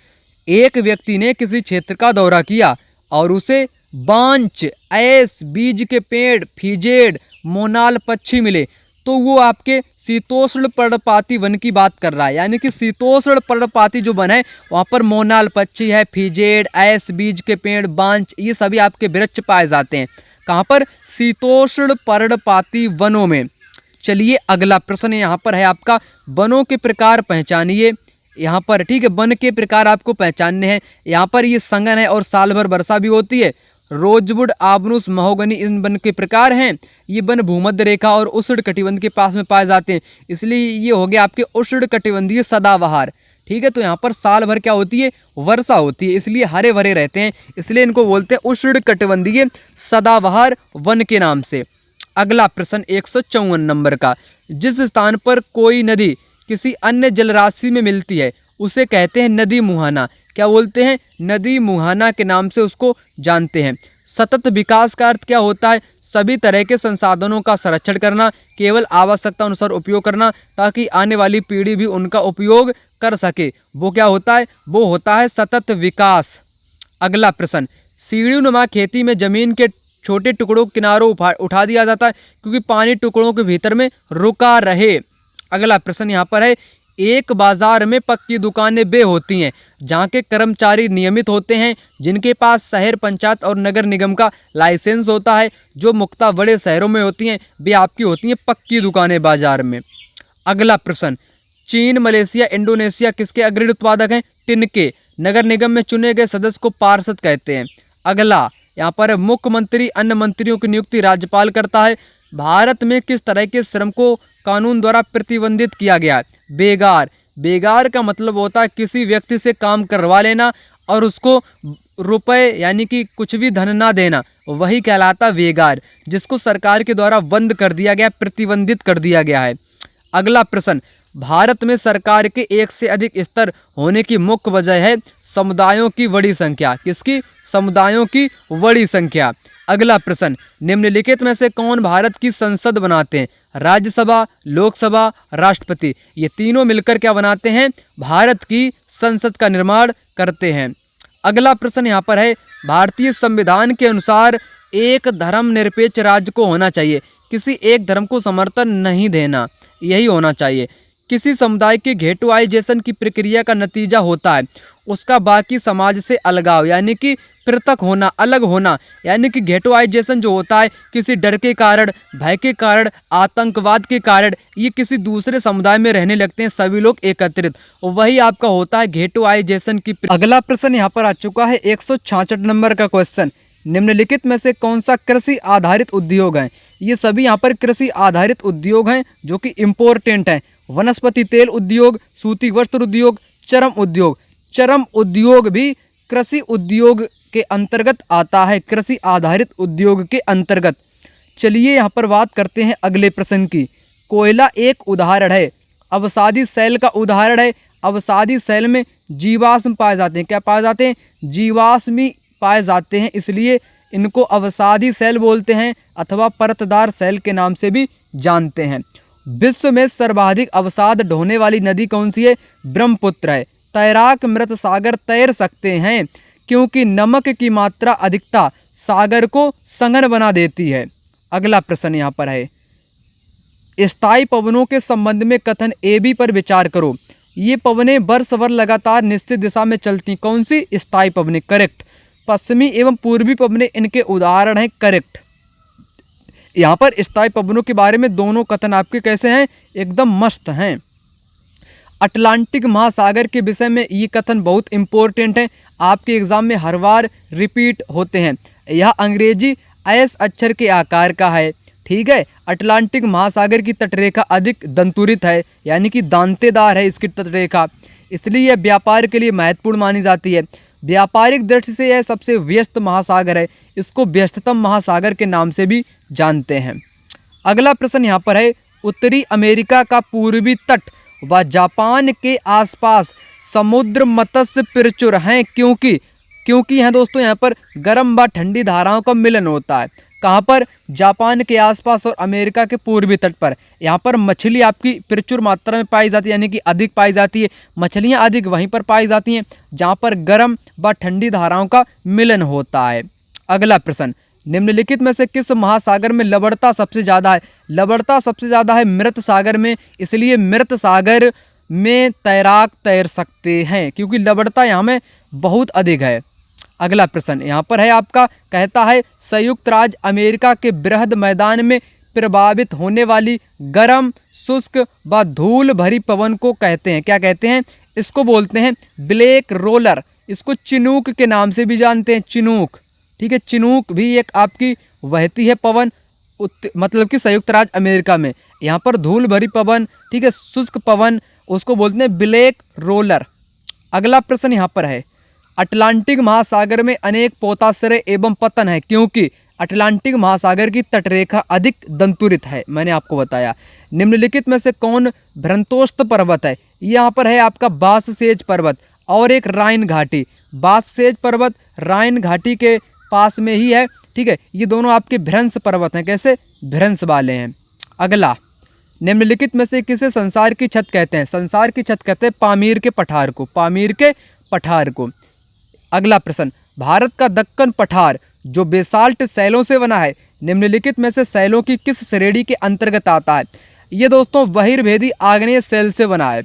एक व्यक्ति ने किसी क्षेत्र का दौरा किया और उसे बांच, ऐस, बीज के पेड़, फिजेड, मोनाल पक्षी मिले, तो वो आपके शीतोष्ण पर्णपाती वन की बात कर रहा है। यानी कि शीतोष्ण पर्णपाती जो वन है, वहाँ पर मोनाल पक्षी है, फिजेड, ऐस, बीज के पेड़, बांच, ये सभी आपके वृक्ष पाए जाते हैं। कहाँ पर? शीतोष्ण पर्णपाती वनों में। चलिए अगला प्रश्न यहाँ पर है आपका, वनों के प्रकार पहचानिए। यहाँ पर ठीक है, वन के प्रकार आपको पहचानने हैं। यहाँ पर ये संगन है और साल भर वर्षा भी होती है। रोजवुड, आबनूस, महोगनी इन वन के प्रकार हैं। ये वन भूमध्य रेखा और उष्ण कटिबंध के पास में पाए जाते हैं, इसलिए ये हो गया आपके उष्ण कटिबंधीय सदाबहार, ठीक है। तो यहाँ पर साल भर क्या होती है? वर्षा होती है, इसलिए हरे भरे रहते हैं, इसलिए इनको बोलते हैं उष्ण कटिबंधीय सदाबहार वन के नाम से। अगला प्रश्न 154 नंबर का, जिस स्थान पर कोई नदी किसी अन्य जलराशि में मिलती है उसे कहते हैं नदी मुहाना। क्या बोलते हैं? नदी मुहाना के नाम से उसको जानते हैं। सतत विकास का अर्थ क्या होता है? सभी तरह के संसाधनों का संरक्षण करना, केवल आवश्यकता अनुसार उपयोग करना, ताकि आने वाली पीढ़ी भी उनका उपयोग कर सके। वो क्या होता है? वो होता है सतत विकास। अगला प्रश्न, सीढ़ीनुमा खेती में जमीन के छोटे टुकड़ों किनारों उठा दिया जाता है क्योंकि पानी टुकड़ों के भीतर में रुका रहे। अगला प्रश्न यहाँ पर है, एक बाजार में पक्की दुकानें वे होती हैं जहाँ के कर्मचारी नियमित होते हैं, जिनके पास शहर पंचायत और नगर निगम का लाइसेंस होता है। जो मुख्यतः बड़े शहरों में होती हैं वे आपकी होती हैं पक्की दुकानें बाजार में। अगला प्रश्न, चीन, मलेशिया, इंडोनेशिया किसके अग्रणी उत्पादक हैं? टिन के। नगर निगम में चुने गए सदस्य को पार्षद कहते हैं। अगला यहाँ पर मुख्यमंत्री अन्य मंत्रियों की नियुक्ति राज्यपाल करता है। भारत में किस तरह के श्रम को कानून द्वारा प्रतिबंधित किया गया है? बेगार। बेगार का मतलब होता है किसी व्यक्ति से काम करवा लेना और उसको रुपए यानी कि कुछ भी धन ना देना, वही कहलाता बेगार, जिसको सरकार के द्वारा बंद कर दिया गया, प्रतिबंधित कर दिया गया है। अगला प्रश्न, भारत में सरकार के एक से अधिक स्तर होने की मुख्य वजह है समुदायों की बड़ी संख्या। किसकी? समुदायों की बड़ी संख्या। अगला प्रश्न, निम्नलिखित में से कौन भारत की संसद बनाते हैं? राज्यसभा, लोकसभा, राष्ट्रपति। ये तीनों मिलकर क्या बनाते हैं? भारत की संसद का निर्माण करते हैं। अगला प्रश्न यहाँ पर है, भारतीय संविधान के अनुसार एक धर्मनिरपेक्ष राज्य को होना चाहिए, किसी एक धर्म को समर्थन नहीं देना, यही होना चाहिए। किसी समुदाय के घेटुआइजेशन की प्रक्रिया का नतीजा होता है उसका बाकी समाज से अलगाव, यानी कि पृथक होना, अलग होना। यानी कि घेटुआइजेशन जो होता है किसी डर के कारण, भय के कारण, आतंकवाद के कारण ये किसी दूसरे समुदाय में रहने लगते हैं सभी लोग एकत्रित, वही आपका होता है घेटुआइजेशन की। अगला प्रश्न यहाँ पर आ चुका है 166 नंबर का क्वेश्चन, निम्नलिखित में से कौन सा कृषि आधारित उद्योग है? ये सभी यहाँ पर कृषि आधारित उद्योग हैं जो कि इम्पोर्टेंट हैं। वनस्पति तेल उद्योग, सूती वस्त्र उद्योग, चर्म उद्योग। चर्म उद्योग भी कृषि उद्योग के अंतर्गत आता है, कृषि आधारित उद्योग के अंतर्गत। चलिए यहाँ पर बात करते हैं अगले प्रश्न की। कोयला एक उदाहरण है, अवसादी सेल का उदाहरण है। अवसादी सेल में जीवाश्म पाए जाते हैं। क्या पाए जाते हैं? जीवाश्मी पाए जाते हैं, इसलिए इनको अवसादी सेल बोलते हैं अथवा परतदार सेल के नाम से भी जानते हैं। विश्व में सर्वाधिक अवसाद ढोने वाली नदी कौन सी है? ब्रह्मपुत्र है। तैराक मृत सागर तैर सकते हैं क्योंकि नमक की मात्रा अधिकता सागर को संघन बना देती है। अगला प्रश्न यहाँ पर है, स्थायी पवनों के संबंध में कथन ए बी पर विचार करो। ये पवनें वर्ष भर लगातार निश्चित दिशा में चलती, कौन सी? स्थायी पवनें, करेक्ट। पश्चिमी एवं पूर्वी पवनें इनके उदाहरण हैं, करेक्ट। यहाँ पर स्थायी पवनों के बारे में दोनों कथन आपके कैसे हैं? एकदम मस्त हैं। अटलांटिक महासागर के विषय में ये कथन बहुत इंपॉर्टेंट है, आपके एग्जाम में हर बार रिपीट होते हैं। यह अंग्रेजी एस अक्षर के आकार का है, ठीक है। अटलांटिक महासागर की तटरेखा अधिक दंतुरित है, यानी कि दांतेदार है इसकी तटरेखा, इसलिए यह व्यापार के लिए महत्वपूर्ण मानी जाती है। व्यापारिक दृष्टि से यह सबसे व्यस्त महासागर है, इसको व्यस्ततम महासागर के नाम से भी जानते हैं। अगला प्रश्न यहाँ पर है, उत्तरी अमेरिका का पूर्वी तट व जापान के आसपास समुद्र मत्स्य प्रचुर हैं क्योंकि यहाँ दोस्तों यहाँ पर गर्म व ठंडी धाराओं का मिलन होता है। कहाँ पर? जापान के आसपास और अमेरिका के पूर्वी तट पर। यहाँ पर मछली आपकी प्रचुर मात्रा में पाई जाती है, यानी कि अधिक पाई जाती है। मछलियाँ अधिक वहीं पर पाई जाती हैं जहाँ पर गर्म व ठंडी धाराओं का मिलन होता है। अगला प्रश्न, निम्नलिखित में से किस महासागर में लवणता सबसे ज़्यादा है? लवणता सबसे ज़्यादा है मृत सागर में, इसलिए मृत सागर में तैराक तैर सकते हैं क्योंकि लवणता यहाँ में बहुत अधिक है। अगला प्रश्न यहाँ पर है आपका, कहता है संयुक्त राज्य अमेरिका के बृहद मैदान में प्रभावित होने वाली गर्म, शुष्क व धूल भरी पवन को कहते हैं, क्या कहते हैं? इसको बोलते हैं ब्लैक रोलर। इसको चिनूक के नाम से भी जानते हैं, चिनूक, ठीक है। चिनूक भी एक आपकी बहती है पवन, मतलब कि संयुक्त राज्य अमेरिका में। यहाँ पर धूल भरी पवन, ठीक है, शुष्क पवन, उसको बोलते हैं ब्लैक रोलर। अगला प्रश्न यहाँ पर है, अटलांटिक महासागर में अनेक पोताश्रय एवं पतन है क्योंकि अटलांटिक महासागर की तटरेखा अधिक दंतुरित है, मैंने आपको बताया। निम्नलिखित में से कौन भ्रंतोस्त पर्वत है? यहाँ पर है आपका बाससेज पर्वत और एक राइन घाटी। बाससेज पर्वत राइन घाटी के पास में ही है, ठीक है। ये दोनों आपके भ्रंश पर्वत हैं, कैसे? भ्रंश वाले हैं। अगला, निम्नलिखित में से किसे संसार की छत कहते हैं? संसार की छत कहते हैं पामीर के पठार को, पामीर के पठार को। अगला प्रश्न, भारत का दक्कन पठार जो बेसाल्ट शैलों से बना है, निम्नलिखित में से शैलों की किस श्रेणी के अंतर्गत आता है? ये दोस्तों बहिर्भेदी आग्नेय शैल से बना है।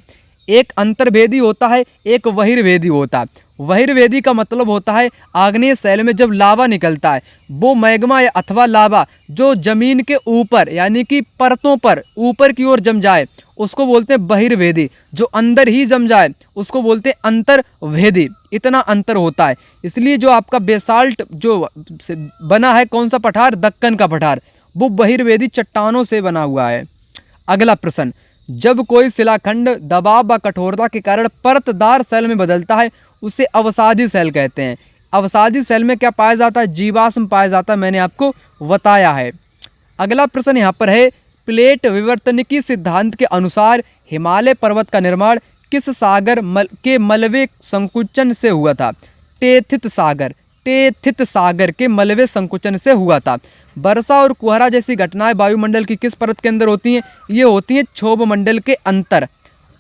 एक अंतर्भेदी होता है, एक बहिर्भेदी होता है। बहिर्भेदी का मतलब होता है आग्नेय शैल में जब लावा निकलता है वो मैग्मा या अथवा लावा जो जमीन के ऊपर यानी कि परतों पर ऊपर की ओर जम जाए उसको बोलते हैं बहिर्भेदी। जो अंदर ही जम जाए उसको बोलते हैं अंतर्भेदी। इतना अंतर होता है, इसलिए जो आपका बेसाल्ट जो बना है कौन सा पठार? दक्कन का पठार, वो बहिर्भेदी चट्टानों से बना हुआ है। अगला प्रश्न, जब कोई शिलाखंड दबाव व कठोरता के कारण परतदार सेल में बदलता है उसे अवसादी सेल कहते हैं। अवसादी सेल में क्या पाया जाता है? जीवाश्म पाया जाता है, मैंने आपको बताया है। अगला प्रश्न यहाँ पर है, प्लेट विवर्तनिकी सिद्धांत के अनुसार हिमालय पर्वत का निर्माण किस सागर के मलबे संकुचन से हुआ था? टेथित सागर, टेथित सागर के मलबे संकुचन से हुआ था। वर्षा और कुहरा जैसी घटनाएं वायुमंडल की किस परत के अंदर होती हैं? ये होती हैं क्षोभ मंडल के अंतर।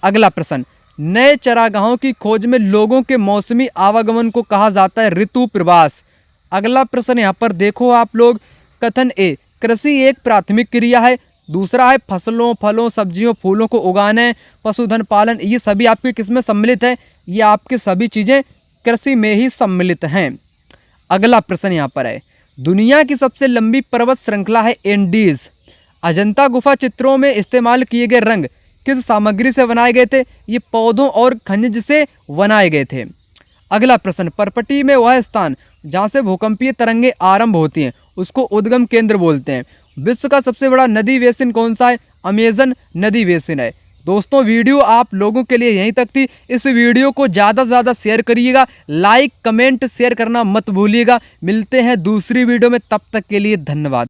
अगला प्रश्न, नए चरागाहों की खोज में लोगों के मौसमी आवागमन को कहा जाता है ऋतु प्रवास। अगला प्रश्न यहाँ पर देखो आप लोग, कथन ए, कृषि एक प्राथमिक क्रिया है। दूसरा है फसलों, फलों, सब्जियों, फूलों को उगाने, पशुधन पालन, ये सभी आपके किस में सम्मिलित है? ये आपके सभी चीज़ें कृषि में ही सम्मिलित हैं। अगला प्रश्न यहाँ पर है, दुनिया की सबसे लंबी पर्वत श्रृंखला है एंडीज। अजंता गुफा चित्रों में इस्तेमाल किए गए रंग किस सामग्री से बनाए गए थे? ये पौधों और खनिज से बनाए गए थे। अगला प्रश्न, पर्पटी में वह स्थान जहाँ से भूकंपीय तरंगें आरंभ होती हैं उसको उद्गम केंद्र बोलते हैं। विश्व का सबसे बड़ा नदी बेसिन कौन सा है? अमेजन नदी बेसिन है। दोस्तों वीडियो आप लोगों के लिए यहीं तक थी। इस वीडियो को ज़्यादा से ज़्यादा शेयर करिएगा, लाइक कमेंट शेयर करना मत भूलिएगा। मिलते हैं दूसरी वीडियो में, तब तक के लिए धन्यवाद।